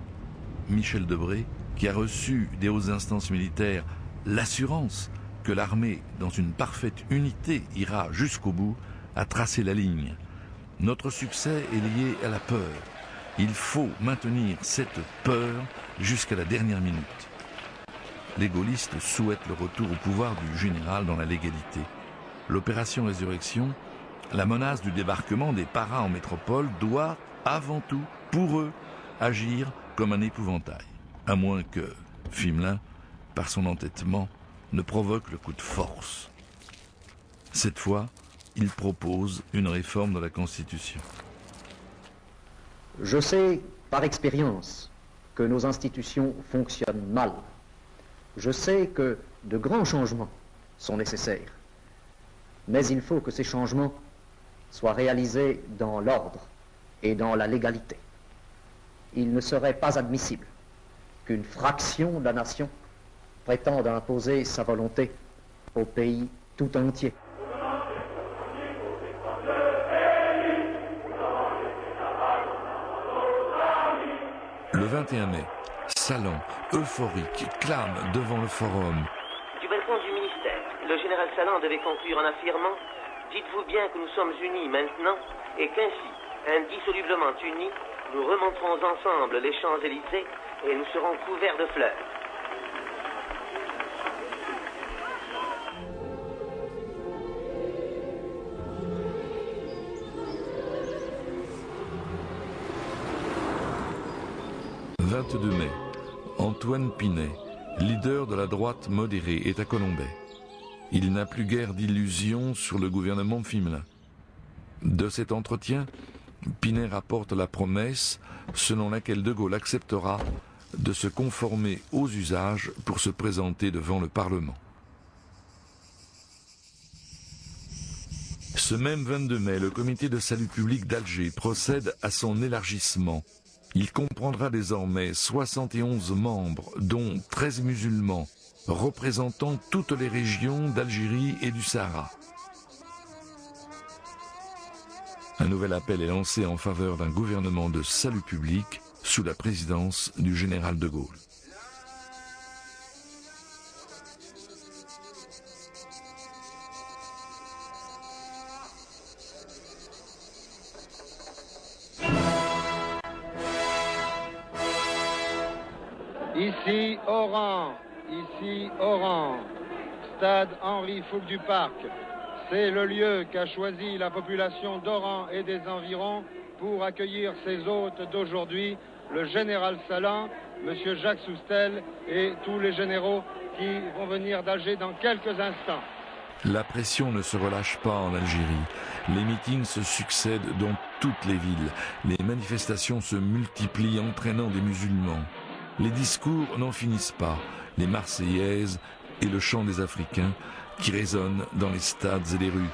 Michel Debré, qui a reçu des hautes instances militaires l'assurance que l'armée, dans une parfaite unité, ira jusqu'au bout, a tracé la ligne. Notre succès est lié à la peur. Il faut maintenir cette peur jusqu'à la dernière minute. Les gaullistes souhaitent le retour au pouvoir du général dans la légalité. L'opération Résurrection, la menace du débarquement des paras en métropole, doit, avant tout, pour eux, agir comme un épouvantail, à moins que Fimelin, par son entêtement, ne provoque le coup de force. Cette fois, il propose une réforme de la Constitution. Je sais, par expérience, que nos institutions fonctionnent mal. Je sais que de grands changements sont nécessaires. Mais il faut que ces changements soient réalisés dans l'ordre et dans la légalité. Il ne serait pas admissible qu'une fraction de la nation prétende imposer sa volonté au pays tout entier. Le 21 mai, Salan, euphorique, clame devant le forum. Du balcon du ministère, le général Salan devait conclure en affirmant « Dites-vous bien que nous sommes unis maintenant et qu'ainsi, indissolublement unis, nous remonterons ensemble les Champs-Élysées et nous serons couverts de fleurs. » Le 22 mai, Antoine Pinet, leader de la droite modérée, est à Colombey. Il n'a plus guère d'illusions sur le gouvernement Fimelin. De cet entretien, Pinet rapporte la promesse selon laquelle De Gaulle acceptera de se conformer aux usages pour se présenter devant le Parlement. Ce même 22 mai, le comité de salut public d'Alger procède à son élargissement. Il comprendra désormais 71 membres, dont 13 musulmans, représentant toutes les régions d'Algérie et du Sahara. Un nouvel appel est lancé en faveur d'un gouvernement de salut public sous la présidence du général de Gaulle. Ici Oran, stade Henri Fouque du Parc. C'est le lieu qu'a choisi la population d'Oran et des environs pour accueillir ses hôtes d'aujourd'hui, le général Salan, M. Jacques Soustelle et tous les généraux qui vont venir d'Alger dans quelques instants. La pression ne se relâche pas en Algérie. Les meetings se succèdent dans toutes les villes. Les manifestations se multiplient, entraînant des musulmans. Les discours n'en finissent pas. Les Marseillaises et le chant des Africains qui résonnent dans les stades et les rues.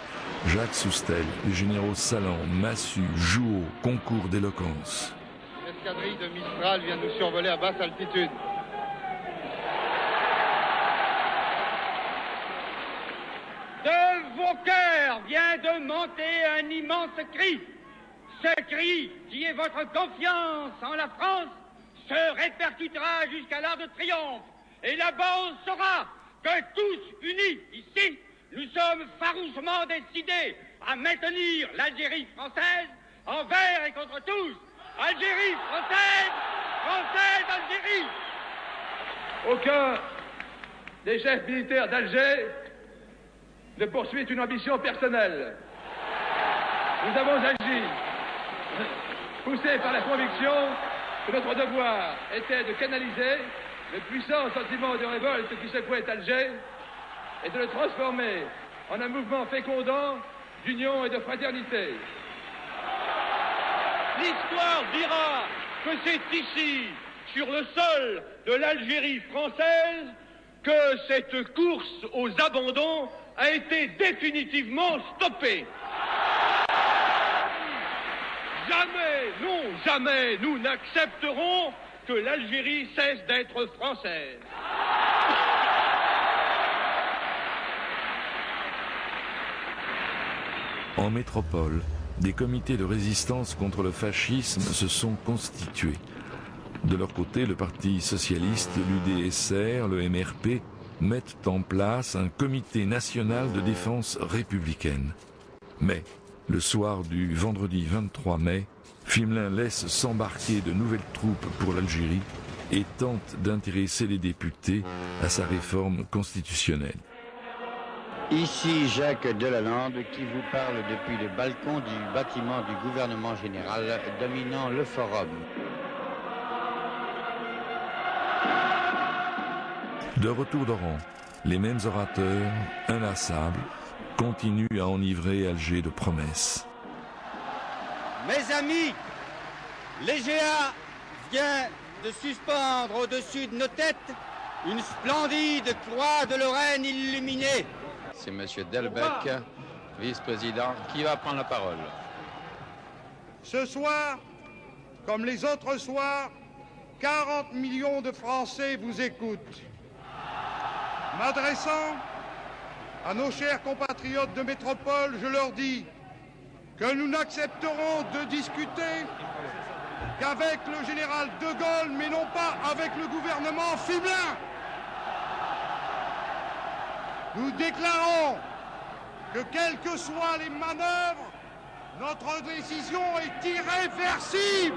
Jacques Soustelle, les généraux Salan, Massu, Jouot, concours d'éloquence. L'escadrille de Mistral vient nous survoler à basse altitude. De vos cœurs vient de monter un immense cri. Ce cri, qui est votre confiance en la France, se répercutera jusqu'à l'Arc de Triomphe. Et là-bas, on saura que tous unis ici, nous sommes farouchement décidés à maintenir l'Algérie française envers et contre tous. Algérie française, française Algérie. Aucun des chefs militaires d'Alger ne poursuit une ambition personnelle. Nous avons agi, poussés par la conviction que notre devoir était de canaliser le puissant sentiment de révolte qui secouait Alger et de le transformer en un mouvement fécondant d'union et de fraternité. L'histoire dira que c'est ici, sur le sol de l'Algérie française, que cette course aux abandons a été définitivement stoppée. Jamais, non, jamais, nous n'accepterons que l'Algérie cesse d'être française. En métropole, des comités de résistance contre le fascisme se sont constitués. De leur côté, le Parti socialiste, l'UDSR, le MRP mettent en place un comité national de défense républicaine. Mais, le soir du vendredi 23 mai, Fimelin laisse s'embarquer de nouvelles troupes pour l'Algérie et tente d'intéresser les députés à sa réforme constitutionnelle. Ici Jacques Delalande qui vous parle depuis le balcon du bâtiment du gouvernement général dominant le forum. De retour d'Oran, les mêmes orateurs, inlassables, continuent à enivrer Alger de promesses. Mes amis, l'EGA vient de suspendre au-dessus de nos têtes une splendide croix de Lorraine illuminée. C'est M. Delbecq, vice-président, qui va prendre la parole. Ce soir, comme les autres soirs, 40 millions de Français vous écoutent. M'adressant à nos chers compatriotes de métropole, je leur dis que nous n'accepterons de discuter qu'avec le général de Gaulle, mais non pas avec le gouvernement Fimelin. Nous déclarons que quelles que soient les manœuvres, notre décision est irréversible.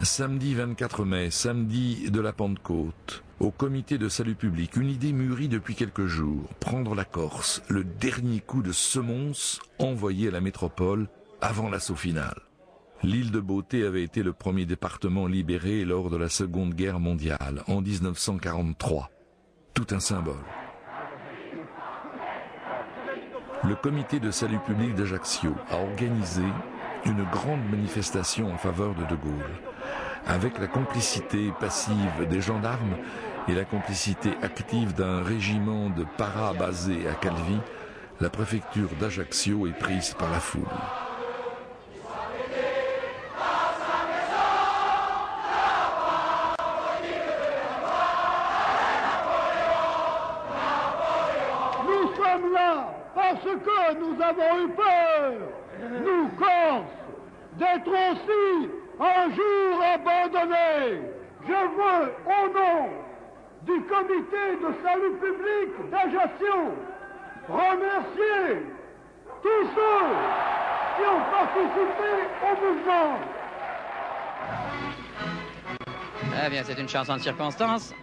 Samedi 24 mai, samedi de la Pentecôte, au comité de salut public, une idée mûrie depuis quelques jours, prendre la Corse, le dernier coup de semonce envoyé à la métropole avant l'assaut final. L'île de Beauté avait été le premier département libéré lors de la Seconde Guerre mondiale, en 1943. Tout un symbole. Le comité de salut public d'Ajaccio a organisé une grande manifestation en faveur de Gaulle, avec la complicité passive des gendarmes et la complicité active d'un régiment de paras basé à Calvi. La préfecture d'Ajaccio est prise par la foule. Nous sommes là parce que nous avons eu peur, nous Corses, d'être aussi un jour abandonné, je veux, au nom du comité de salut public d'Ajaccio, remercier tous ceux qui ont participé au mouvement. Eh bien, c'est une chanson de circonstance.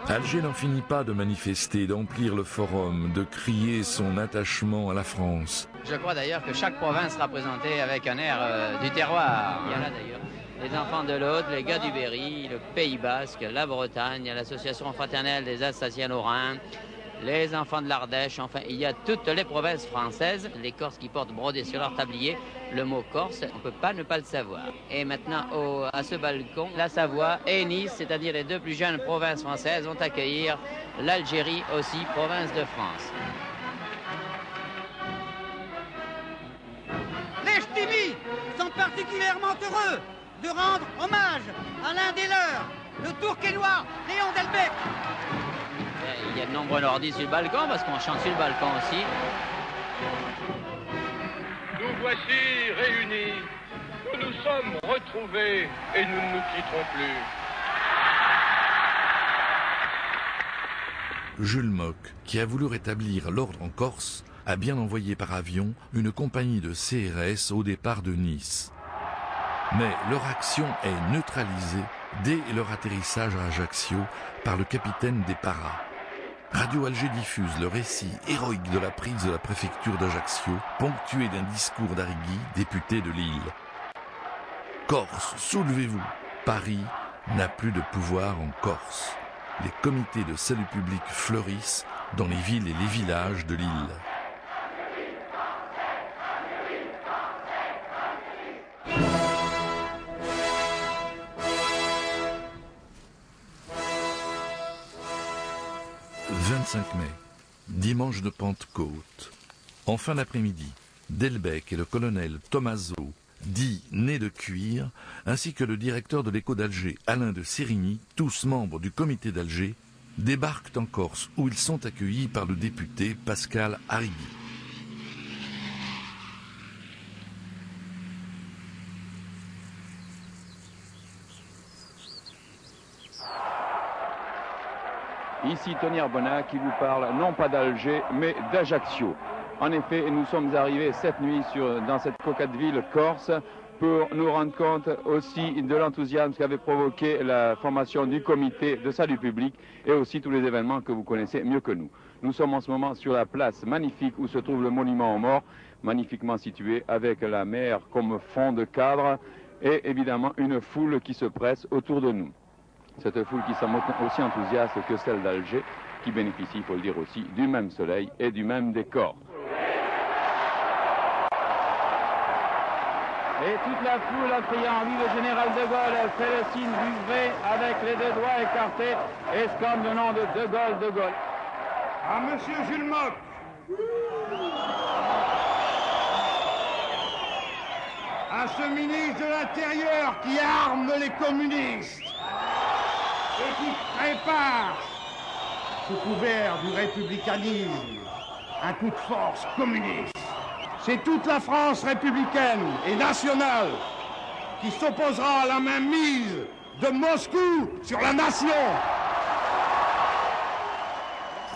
Alger n'en finit pas de manifester, d'emplir le forum, de crier son attachement à la France. Je crois d'ailleurs que chaque province sera représentée avec un air du terroir. Il y en a d'ailleurs les enfants de l'Aude, les gars du Berry, le Pays Basque, la Bretagne, l'association fraternelle des Alsaciens-Lorrains, les enfants de l'Ardèche, enfin, il y a toutes les provinces françaises, les Corses qui portent brodé sur leur tablier le mot Corse, on ne peut pas ne pas le savoir. Et maintenant, à ce balcon, la Savoie et Nice, c'est-à-dire les deux plus jeunes provinces françaises, vont accueillir l'Algérie aussi, province de France. Les Ch'timis sont particulièrement heureux de rendre hommage à l'un des leurs, le Tourquenois Léon Delbecq. Il y a de nombreux nordistes sur le balcon, parce qu'on chante sur le balcon aussi. Nous voici réunis, nous nous sommes retrouvés et nous ne nous quitterons plus. Jules Mock, qui a voulu rétablir l'ordre en Corse, a bien envoyé par avion une compagnie de CRS au départ de Nice. Mais leur action est neutralisée dès leur atterrissage à Ajaccio par le capitaine des Paras. Radio Alger diffuse le récit héroïque de la prise de la préfecture d'Ajaccio, ponctué d'un discours d'Arrigui, député de Lille. Corse, soulevez-vous! Paris n'a plus de pouvoir en Corse. Les comités de salut public fleurissent dans les villes et les villages de l'île. « 25 mai, dimanche de Pentecôte. En fin d'après-midi, Delbecq et le colonel Tomaso, dit Né de Cuir, ainsi que le directeur de l'Écho d'Alger, Alain de Sérigny, tous membres du comité d'Alger, débarquent en Corse où ils sont accueillis par le député Pascal Arrigui. Ici Tony Arbona qui vous parle non pas d'Alger mais d'Ajaccio. En effet, nous sommes arrivés cette nuit dans cette coquette ville corse pour nous rendre compte aussi de l'enthousiasme qu'avait provoqué la formation du comité de salut public et aussi tous les événements que vous connaissez mieux que nous. Nous sommes en ce moment sur la place magnifique où se trouve le monument aux morts, magnifiquement situé avec la mer comme fond de cadre et évidemment une foule qui se presse autour de nous. Cette foule qui semble aussi enthousiaste que celle d'Alger, qui bénéficie, il faut le dire aussi, du même soleil et du même décor. Et toute la foule, en criant « Vive le général de Gaulle !» fait le signe du V avec les deux doigts écartés et scande le nom de Gaulle, de Gaulle. À Monsieur Jules Mock. À ce ministre de l'Intérieur qui arme les communistes et qui prépare, sous couvert du républicanisme, un coup de force communiste. C'est toute la France républicaine et nationale qui s'opposera à la mainmise de Moscou sur la nation.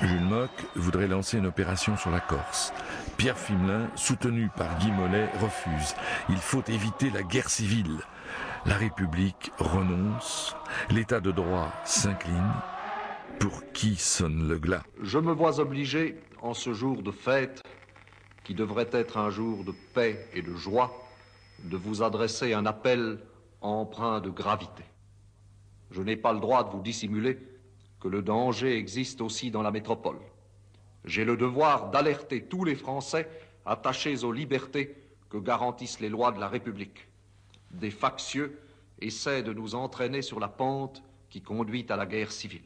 Jules Mock voudrait lancer une opération sur la Corse. Pierre Fimelin, soutenu par Guy Mollet, refuse. Il faut éviter la guerre civile. La République renonce, l'État de droit s'incline. Pour qui sonne le glas? Je me vois obligé, en ce jour de fête, qui devrait être un jour de paix et de joie, de vous adresser un appel empreint de gravité. Je n'ai pas le droit de vous dissimuler que le danger existe aussi dans la métropole. J'ai le devoir d'alerter tous les Français attachés aux libertés que garantissent les lois de la République. Des factieux essaient de nous entraîner sur la pente qui conduit à la guerre civile.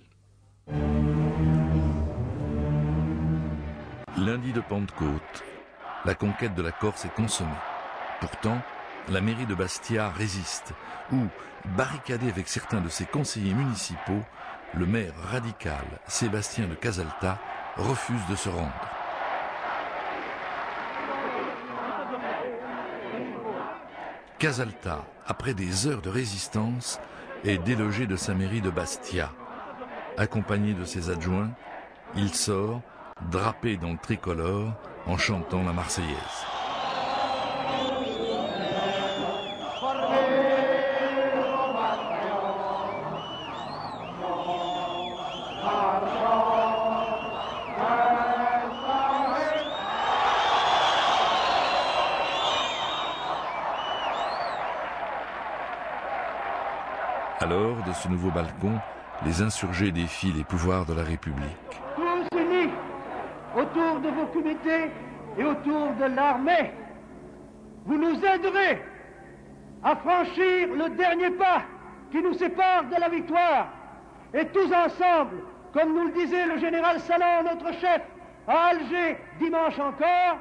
Lundi de Pentecôte, la conquête de la Corse est consommée. Pourtant, la mairie de Bastia résiste, où, barricadé avec certains de ses conseillers municipaux, le maire radical Sébastien de Casalta refuse de se rendre. Casalta, après des heures de résistance, est délogé de sa mairie de Bastia. Accompagné de ses adjoints, il sort, drapé dans le tricolore, en chantant la Marseillaise. Alors, de ce nouveau balcon, les insurgés défient les pouvoirs de la République. Tous unis autour de vos comités et autour de l'armée, vous nous aiderez à franchir le dernier pas qui nous sépare de la victoire. Et tous ensemble, comme nous le disait le général Salan, notre chef, à Alger, dimanche encore,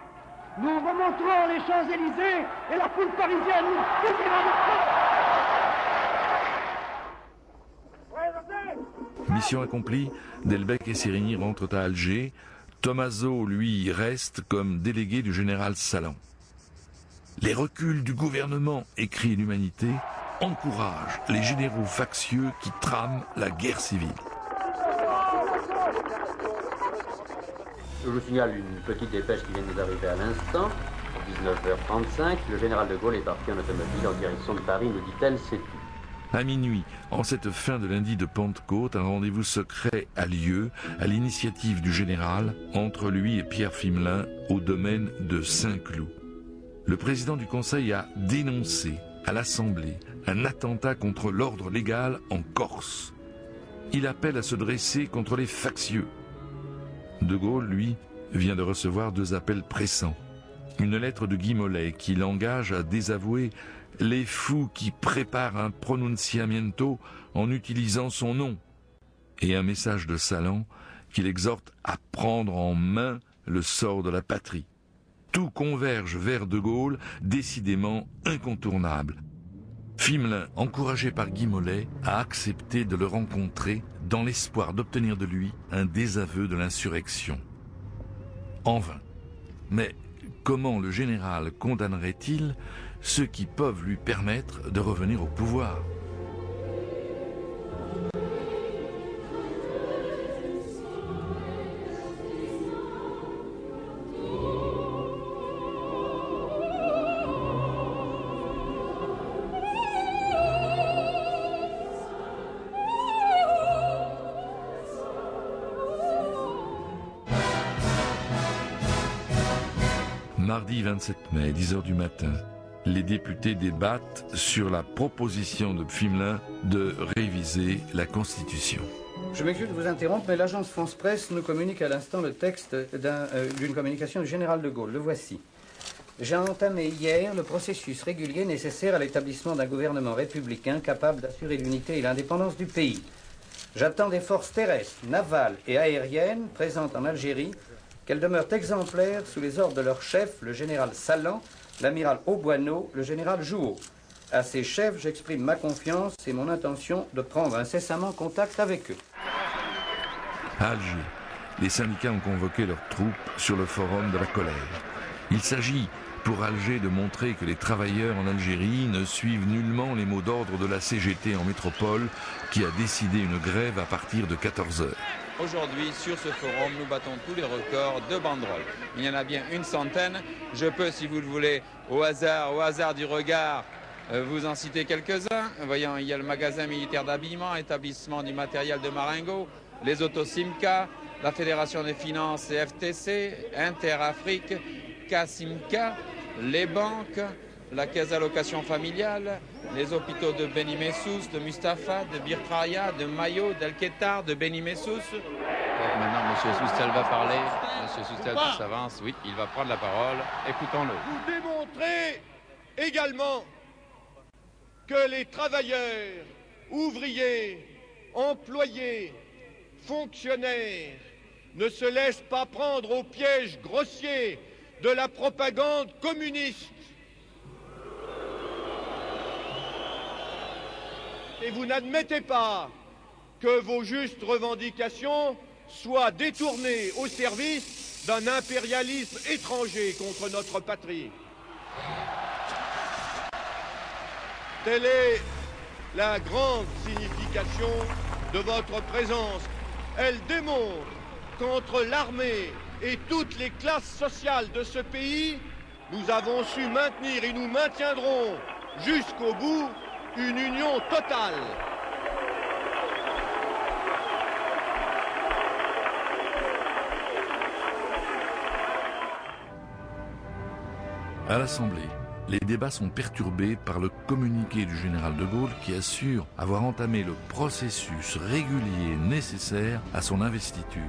nous remonterons les Champs-Élysées et la foule parisienne nous soutenira notre... Mission accomplie, Delbecq et Sérigny rentrent à Alger. Tomaso, lui, reste comme délégué du général Salan. Les reculs du gouvernement, écrit l'Humanité, encouragent les généraux factieux qui trament la guerre civile. Je vous signale une petite dépêche qui vient de nous arriver à l'instant. À 19h35, le général de Gaulle est parti en automobile en direction de Paris, nous dit-elle, c'est tout. À minuit, en cette fin de lundi de Pentecôte, un rendez-vous secret a lieu à l'initiative du général entre lui et Pierre Fimelin au domaine de Saint-Cloud. Le président du Conseil a dénoncé à l'Assemblée un attentat contre l'ordre légal en Corse. Il appelle à se dresser contre les factieux. De Gaulle, lui, vient de recevoir 2 appels pressants. Une lettre de Guy Mollet qui l'engage à désavouer les fous qui préparent un pronunciamiento en utilisant son nom, et un message de Salan qui l'exhorte à prendre en main le sort de la patrie. Tout converge vers De Gaulle, décidément incontournable. Fimelin, encouragé par Guy Mollet, a accepté de le rencontrer dans l'espoir d'obtenir de lui un désaveu de l'insurrection. En vain. Mais comment le général condamnerait-il ceux qui peuvent lui permettre de revenir au pouvoir? Mardi 27 mai, 10h du matin. Les députés débattent sur la proposition de Fimelin de réviser la Constitution. Je m'excuse de vous interrompre, mais l'agence France-Presse nous communique à l'instant le texte d'une communication du général de Gaulle. Le voici. J'ai entamé hier le processus régulier nécessaire à l'établissement d'un gouvernement républicain capable d'assurer l'unité et l'indépendance du pays. J'attends des forces terrestres, navales et aériennes présentes en Algérie qu'elles demeurent exemplaires sous les ordres de leur chef, le général Salan, l'amiral Auboineau, le général Jouot. À ces chefs, j'exprime ma confiance et mon intention de prendre incessamment contact avec eux. À Alger, les syndicats ont convoqué leurs troupes sur le forum de la colère. Il s'agit pour Alger de montrer que les travailleurs en Algérie ne suivent nullement les mots d'ordre de la CGT en métropole qui a décidé une grève à partir de 14h. Aujourd'hui, sur ce forum, nous battons tous les records de banderoles. Il y en a bien une centaine. Je peux, si vous le voulez, au hasard du regard, vous en citer quelques-uns. Voyons, il y a le magasin militaire d'habillement, établissement du matériel de Marengo, les autos-Simca, la Fédération des finances et FTC, Interafrique, Casimca, les banques, la caisse d'allocation familiale, les hôpitaux de Beni Messous, de Mustapha, de Birkraya, de Mayo, d'El-Ketar, de Beni Messous. Maintenant, M. Soustel va parler. M. Soustel s'avance. Oui, il va prendre la parole. Écoutons-le. Vous démontrez également que les travailleurs, ouvriers, employés, fonctionnaires ne se laissent pas prendre au piège grossier de la propagande communiste. Et vous n'admettez pas que vos justes revendications soient détournées au service d'un impérialisme étranger contre notre patrie. Telle est la grande signification de votre présence. Elle démontre qu'entre l'armée et toutes les classes sociales de ce pays, nous avons su maintenir et nous maintiendrons jusqu'au bout une union totale. À l'Assemblée, les débats sont perturbés par le communiqué du général de Gaulle qui assure avoir entamé le processus régulier nécessaire à son investiture.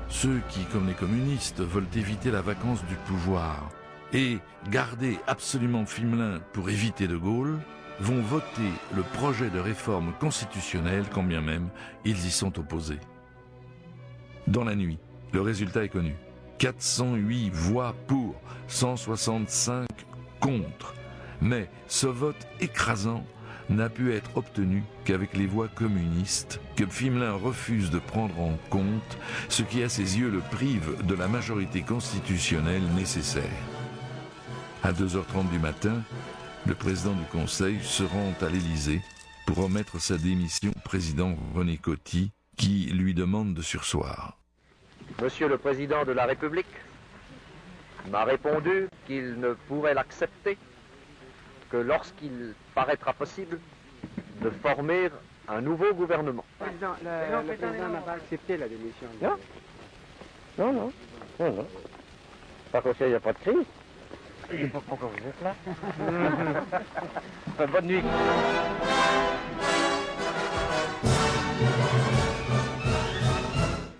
Ceux qui, comme les communistes, veulent éviter la vacance du pouvoir et garder absolument Fimelin pour éviter de Gaulle, vont voter le projet de réforme constitutionnelle quand bien même ils y sont opposés. Dans la nuit, le résultat est connu. 408 voix pour, 165 contre. Mais ce vote écrasant n'a pu être obtenu qu'avec les voix communistes que Fimelin refuse de prendre en compte, ce qui à ses yeux le prive de la majorité constitutionnelle nécessaire. À 2h30 du matin, le président du Conseil se rend à l'Élysée pour remettre sa démission au président René Coty, qui lui demande de surseoir. Monsieur le Président de la République m'a répondu qu'il ne pourrait l'accepter que lorsqu'il paraîtra possible de former un nouveau gouvernement. Le président n'a pas accepté la démission. Non. Pas qu'au il n'y a pas de crise. Je ne sais pas pourquoi vous êtes là. Bonne nuit.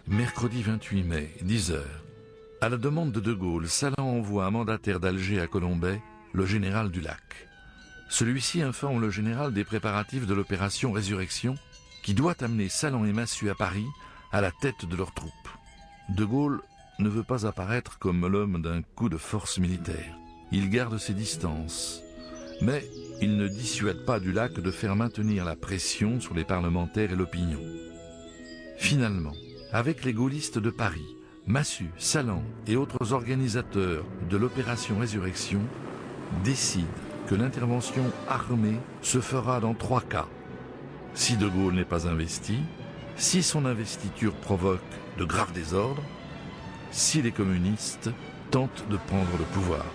Mercredi 28 mai, 10h. À la demande de Gaulle, Salan envoie un mandataire d'Alger à Colombey, le général Dulac. Celui-ci informe le général des préparatifs de l'opération Résurrection, qui doit amener Salan et Massu à Paris, à la tête de leurs troupes. De Gaulle ne veut pas apparaître comme l'homme d'un coup de force militaire. Il garde ses distances. Mais il ne dissuade pas Dulac de faire maintenir la pression sur les parlementaires et l'opinion. Finalement, avec les gaullistes de Paris, Massu, Salan et autres organisateurs de l'opération Résurrection décident que l'intervention armée se fera dans 3 cas. Si De Gaulle n'est pas investi, si son investiture provoque de graves désordres, si les communistes tentent de prendre le pouvoir.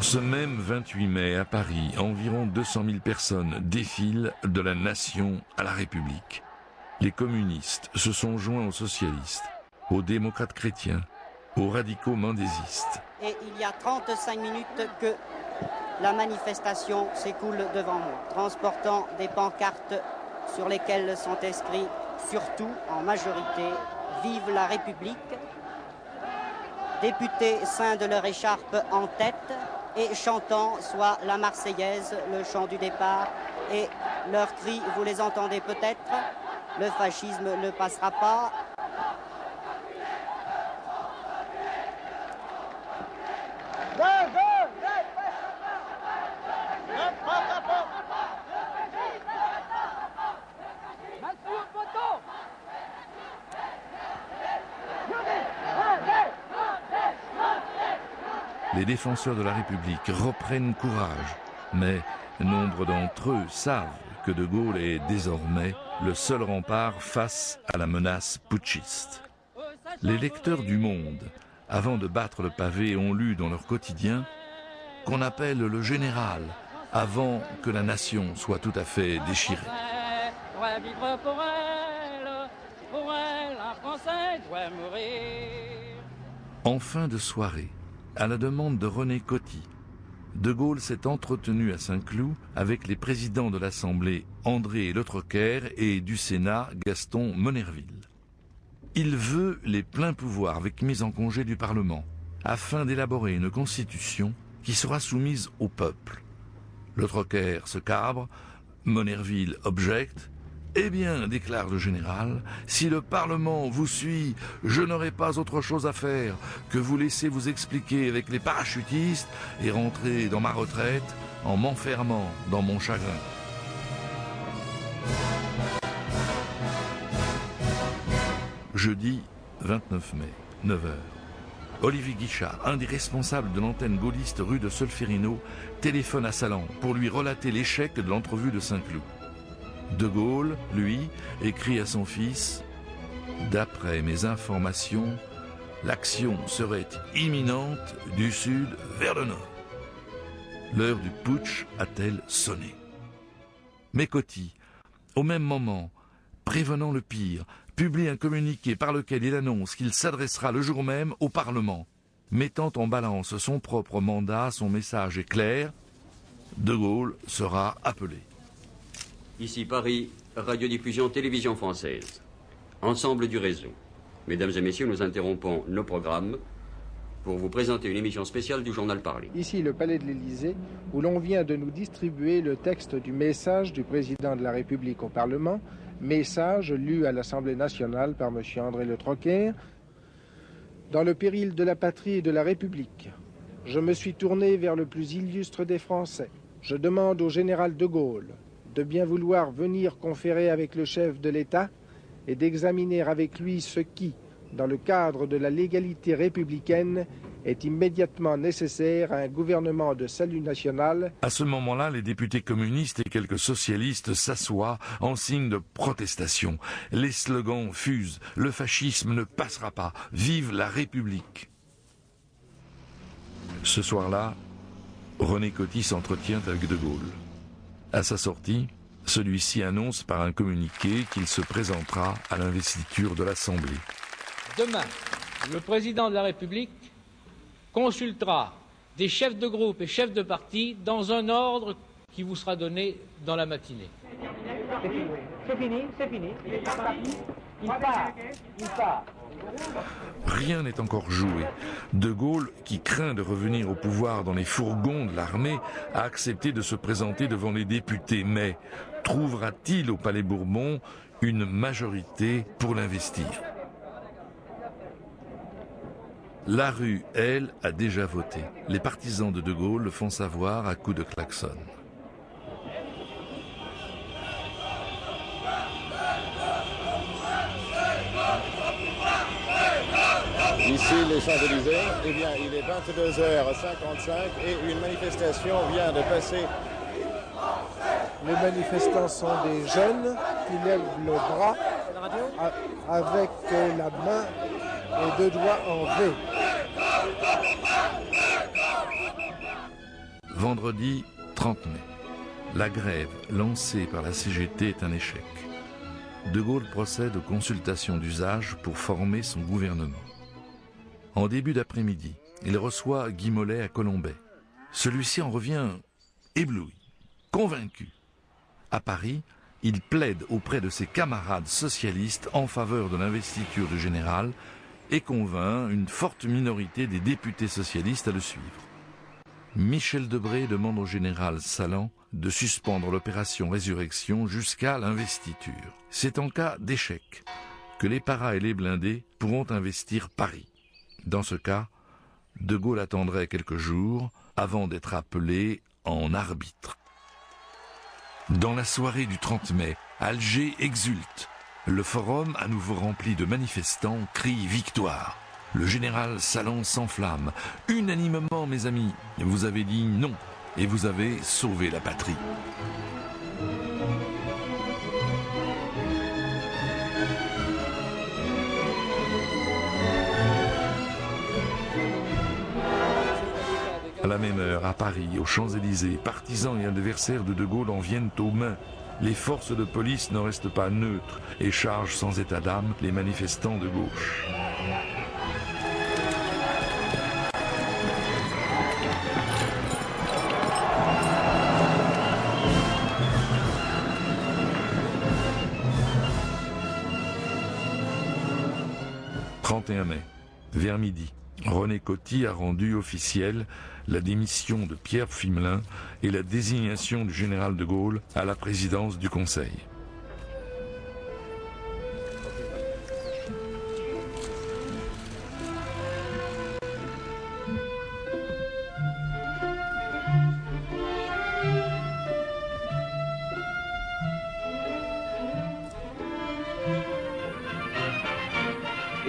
Ce même 28 mai, à Paris, environ 200 000 personnes défilent de la Nation à la République. Les communistes se sont joints aux socialistes, aux démocrates chrétiens, aux radicaux mendésistes. Et il y a 35 minutes que la manifestation s'écoule devant moi, transportant des pancartes sur lesquelles sont inscrits, surtout en majorité, « Vive la République », députés ceints de leur écharpe en tête et chantant soit la Marseillaise, le chant du départ, et leurs cris, vous les entendez peut-être, le fascisme ne passera pas. Les défenseurs de la République reprennent courage, mais nombre d'entre eux savent que De Gaulle est désormais le seul rempart face à la menace putschiste. Les lecteurs du Monde, avant de battre le pavé, ont lu dans leur quotidien qu'on appelle le général avant que la nation soit tout à fait déchirée. En fin de soirée, à la demande de René Coty, De Gaulle s'est entretenu à Saint-Cloud avec les présidents de l'Assemblée André Leclerc et du Sénat Gaston Monnerville. Il veut les pleins pouvoirs avec mise en congé du Parlement, afin d'élaborer une constitution qui sera soumise au peuple. Leclerc se cabre, Monnerville objecte. Eh bien, déclare le général, si le Parlement vous suit, je n'aurai pas autre chose à faire que vous laisser vous expliquer avec les parachutistes et rentrer dans ma retraite en m'enfermant dans mon chagrin. Jeudi 29 mai, 9h. Olivier Guichard, un des responsables de l'antenne gaulliste rue de Solferino, téléphone à Salan pour lui relater l'échec de l'entrevue de Saint-Cloud. De Gaulle, lui, écrit à son fils « D'après mes informations, l'action serait imminente du sud vers le nord. » L'heure du putsch a-t-elle sonné? Mais Coty, au même moment, prévenant le pire, publie un communiqué par lequel il annonce qu'il s'adressera le jour même au Parlement. Mettant en balance son propre mandat, son message est clair, De Gaulle sera appelé. Ici Paris, radiodiffusion télévision française. Ensemble du réseau. Mesdames et messieurs, nous interrompons nos programmes pour vous présenter une émission spéciale du journal Parlé. Ici le Palais de l'Élysée, où l'on vient de nous distribuer le texte du message du président de la République au Parlement, message lu à l'Assemblée nationale par M. André Le Troquer. Dans le péril de la patrie et de la République, je me suis tourné vers le plus illustre des Français. Je demande au général de Gaulle de bien vouloir venir conférer avec le chef de l'État et d'examiner avec lui ce qui, dans le cadre de la légalité républicaine, est immédiatement nécessaire à un gouvernement de salut national. À ce moment-là, les députés communistes et quelques socialistes s'assoient en signe de protestation. Les slogans fusent. Le fascisme ne passera pas. Vive la République. Ce soir-là, René Coty s'entretient avec De Gaulle. À sa sortie, celui-ci annonce par un communiqué qu'il se présentera à l'investiture de l'Assemblée. Demain, le président de la République consultera des chefs de groupe et chefs de parti dans un ordre qui vous sera donné dans la matinée. C'est fini. Il part. Rien n'est encore joué. De Gaulle, qui craint de revenir au pouvoir dans les fourgons de l'armée, a accepté de se présenter devant les députés. Mais trouvera-t-il au Palais Bourbon une majorité pour l'investir? La rue, elle, a déjà voté. Les partisans de Gaulle le font savoir à coups de klaxon. Ici, les Champs-Élysées, eh bien, il est 22h55 et une manifestation vient de passer. Les manifestants sont des jeunes qui lèvent le bras avec la main et deux doigts en V. Vendredi 30 mai. La grève lancée par la CGT est un échec. De Gaulle procède aux consultations d'usage pour former son gouvernement. En début d'après-midi, il reçoit Guy Mollet à Colombey. Celui-ci en revient ébloui, convaincu. À Paris, il plaide auprès de ses camarades socialistes en faveur de l'investiture du général et convainc une forte minorité des députés socialistes à le suivre. Michel Debré demande au général Salan de suspendre l'opération Résurrection jusqu'à l'investiture. C'est en cas d'échec que les paras et les blindés pourront investir Paris. Dans ce cas, De Gaulle attendrait quelques jours avant d'être appelé en arbitre. Dans la soirée du 30 mai, Alger exulte. Le forum, à nouveau rempli de manifestants, crie victoire. Le général Salan s'enflamme. Unanimement, mes amis, vous avez dit non et vous avez sauvé la patrie. À la même heure, à Paris, aux Champs-Élysées, partisans et adversaires de Gaulle en viennent aux mains. Les forces de police ne restent pas neutres et chargent sans état d'âme les manifestants de gauche. « 31 mai, vers midi. René Coty a rendu officielle la démission de Pierre Fimelin et la désignation du général de Gaulle à la présidence du Conseil.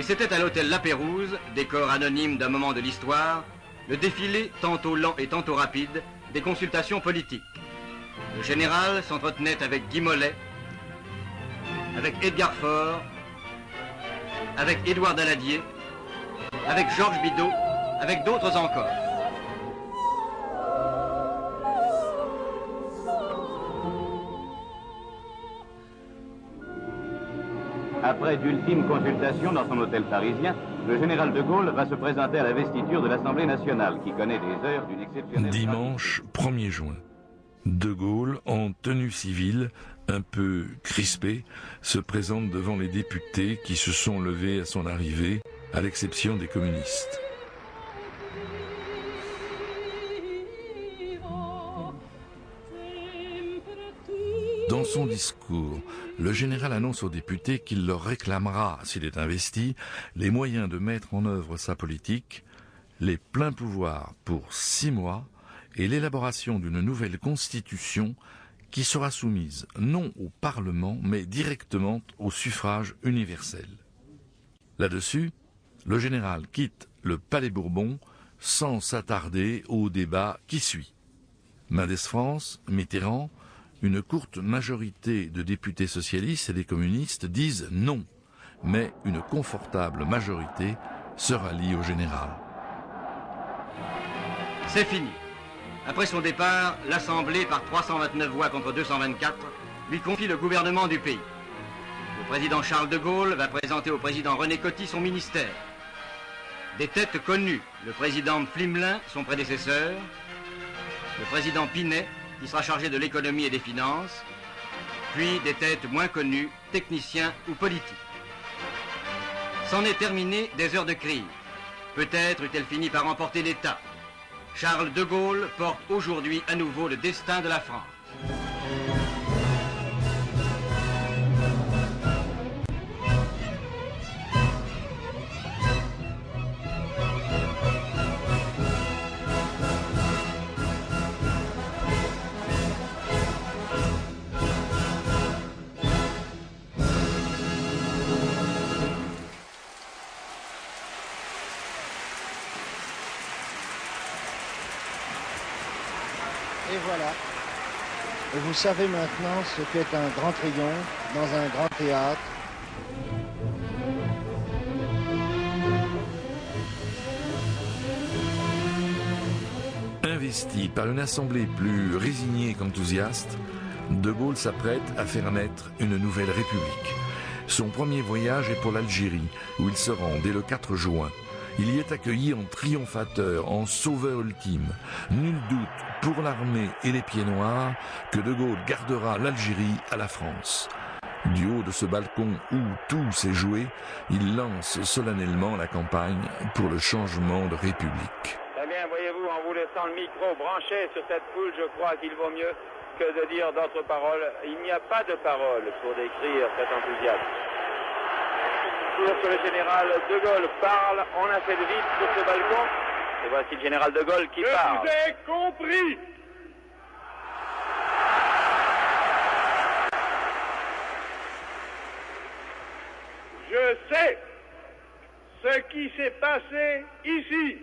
Et c'était à l'hôtel La Pérouse, décor anonyme d'un moment de l'histoire, le défilé tantôt lent et tantôt rapide des consultations politiques. Le général s'entretenait avec Guy Mollet, avec Edgar Faure, avec Édouard Daladier, avec Georges Bidault, avec d'autres encore. Après d'ultimes consultations dans son hôtel parisien, le général de Gaulle va se présenter à la vestiture de l'Assemblée nationale, qui connaît des heures d'une exceptionnelle... Dimanche 1er juin. De Gaulle, en tenue civile, un peu crispé, se présente devant les députés qui se sont levés à son arrivée, à l'exception des communistes. Dans son discours, le général annonce aux députés qu'il leur réclamera, s'il est investi, les moyens de mettre en œuvre sa politique, les pleins pouvoirs pour 6 mois et l'élaboration d'une nouvelle constitution qui sera soumise non au Parlement mais directement au suffrage universel. Là-dessus, le général quitte le Palais Bourbon sans s'attarder au débat qui suit. Mendès France, Mitterrand, une courte majorité de députés socialistes et des communistes disent non, mais une confortable majorité se rallie au général. C'est fini. Après son départ, l'Assemblée, par 329 voix contre 224, lui confie le gouvernement du pays. Le président Charles de Gaulle va présenter au président René Coty son ministère. Des têtes connues, le président Flimelin, son prédécesseur, le président Pinet, qui sera chargé de l'économie et des finances, puis des têtes moins connues, techniciens ou politiques. C'en est terminé des heures de crise. Peut-être eut-elle fini par emporter l'État. Charles de Gaulle porte aujourd'hui à nouveau le destin de la France. Et voilà. Et vous savez maintenant ce qu'est un grand triomphe dans un grand théâtre. Investi par une assemblée plus résignée qu'enthousiaste, De Gaulle s'apprête à faire naître une nouvelle république. Son premier voyage est pour l'Algérie, où il se rend dès le 4 juin. Il y est accueilli en triomphateur, en sauveur ultime. Nul doute pour l'armée et les pieds noirs que De Gaulle gardera l'Algérie à la France. Du haut de ce balcon où tout s'est joué, il lance solennellement la campagne pour le changement de république. Eh bien, voyez-vous, en vous laissant le micro branché sur cette foule, je crois qu'il vaut mieux que de dire d'autres paroles. Il n'y a pas de paroles pour décrire cet enthousiasme. Pour que le général de Gaulle parle, on a fait le vide sur ce balcon. Et voici le général de Gaulle qui parle. Je vous ai compris. Je sais ce qui s'est passé ici.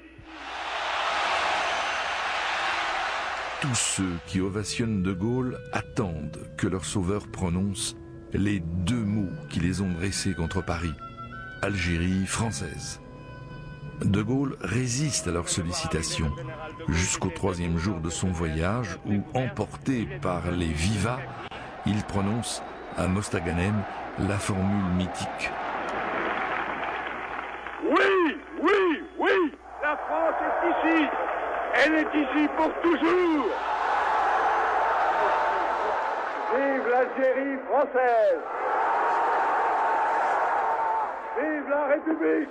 Tous ceux qui ovationnent De Gaulle attendent que leur sauveur prononce les 2 mots qui les ont dressés contre Paris. Algérie française. De Gaulle résiste à leurs sollicitations jusqu'au 3e jour de son voyage où, emporté par les vivats, il prononce à Mostaganem la formule mythique. Oui, oui, oui, la France est ici. Elle est ici pour toujours. Vive l'Algérie française. Vive la République.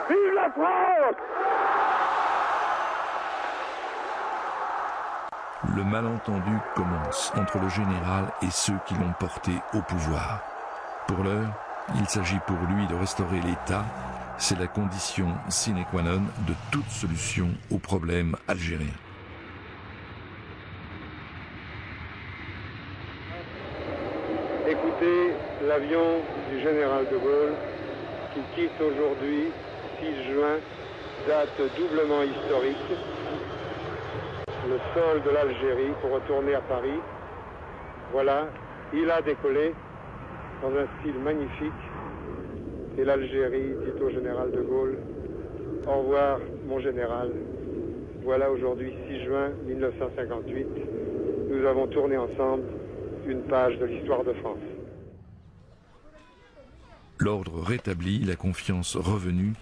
Vive la France. Le malentendu commence entre le général et ceux qui l'ont porté au pouvoir. Pour l'heure, il s'agit pour lui de restaurer l'État. C'est la condition sine qua non de toute solution au problème algérien. Écoutez l'avion du général de Gaulle qui quitte aujourd'hui, 6 juin, date doublement historique, le sol de l'Algérie pour retourner à Paris. Voilà, il a décollé dans un style magnifique et l'Algérie dit au général de Gaulle: au revoir mon général. Voilà aujourd'hui 6 juin 1958, nous avons tourné ensemble une page de l'histoire de France. L'ordre rétabli, la confiance revenue,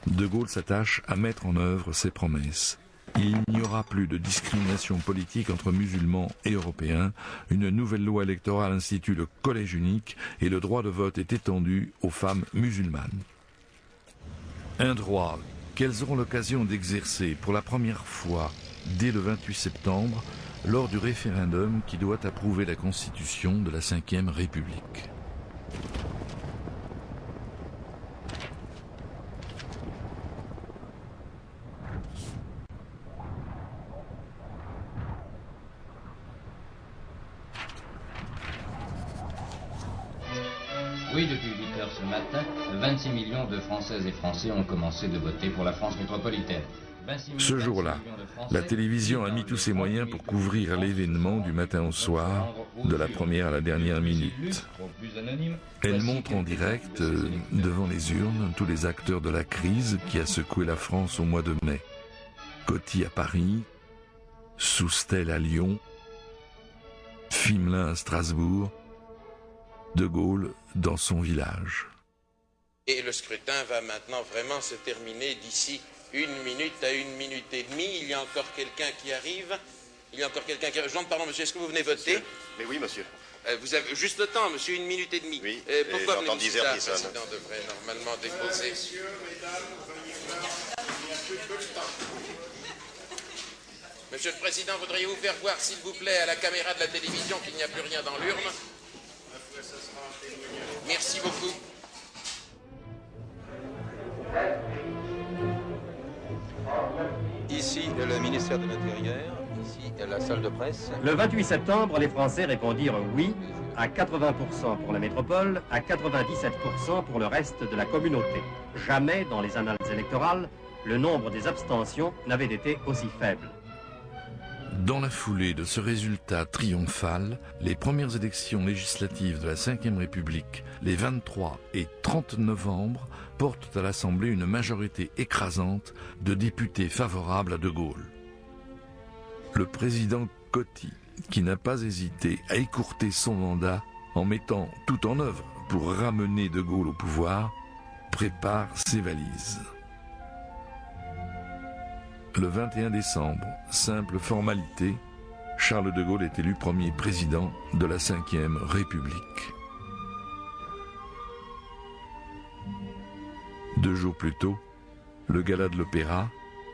De Gaulle s'attache à mettre en œuvre ses promesses. Il n'y aura plus de discrimination politique entre musulmans et européens. Une nouvelle loi électorale institue le collège unique et le droit de vote est étendu aux femmes musulmanes. Un droit qu'elles auront l'occasion d'exercer pour la première fois dès le 28 septembre lors du référendum qui doit approuver la constitution de la Ve République. Oui, depuis 8 heures ce matin, 26 millions de Françaises et Français ont commencé de voter pour la France métropolitaine. Ce jour-là, la télévision a mis tous ses moyens pour couvrir l'événement du matin au soir, de la première à la dernière minute. Elle montre en direct, devant les urnes, tous les acteurs de la crise qui a secoué la France au mois de mai. Coty à Paris, Soustelle à Lyon, Fimelin à Strasbourg, De Gaulle dans son village. Et le scrutin va maintenant vraiment se terminer d'ici 1 minute à 1 minute et demie. Il y a encore quelqu'un qui arrive. Jean, pardon, monsieur, est-ce que vous venez voter? Mais oui, monsieur. Vous avez juste le temps, monsieur, 1 minute et demie. Oui, pourquoi j'entends 10 heures qui Le président devrait normalement déposer. Messieurs, mesdames, veuillez voir, il n'y a plus que le temps. Monsieur le Président, voudriez-vous faire voir, s'il vous plaît, à la caméra de la télévision qu'il n'y a plus rien dans l'urne? Merci beaucoup. Ici, le ministère de l'Intérieur, ici, la salle de presse. Le 28 septembre, les Français répondirent oui à 80% pour la métropole, à 97% pour le reste de la communauté. Jamais, dans les annales électorales, le nombre des abstentions n'avait été aussi faible. Dans la foulée de ce résultat triomphal, les premières élections législatives de la Ve République, les 23 et 30 novembre, portent à l'Assemblée une majorité écrasante de députés favorables à De Gaulle. Le président Coty, qui n'a pas hésité à écourter son mandat en mettant tout en œuvre pour ramener De Gaulle au pouvoir, prépare ses valises. Le 21 décembre, simple formalité, Charles de Gaulle est élu premier président de la Ve République. 2 jours plus tôt, le gala de l'Opéra,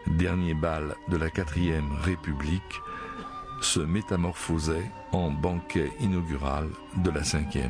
dernier bal de la 4e République, se métamorphosait en banquet inaugural de la 5e.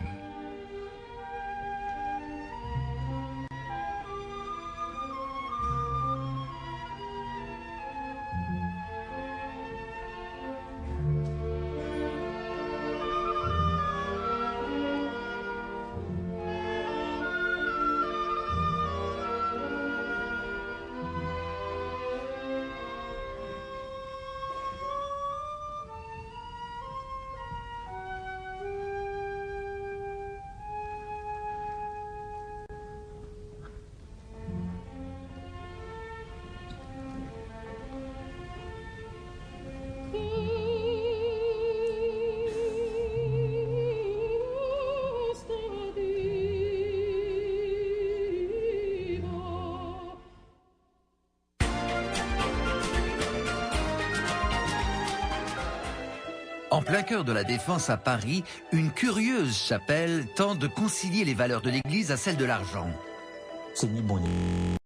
En plein cœur de la Défense à Paris, une curieuse chapelle tente de concilier les valeurs de l'Église à celles de l'argent. C'est ni bon ni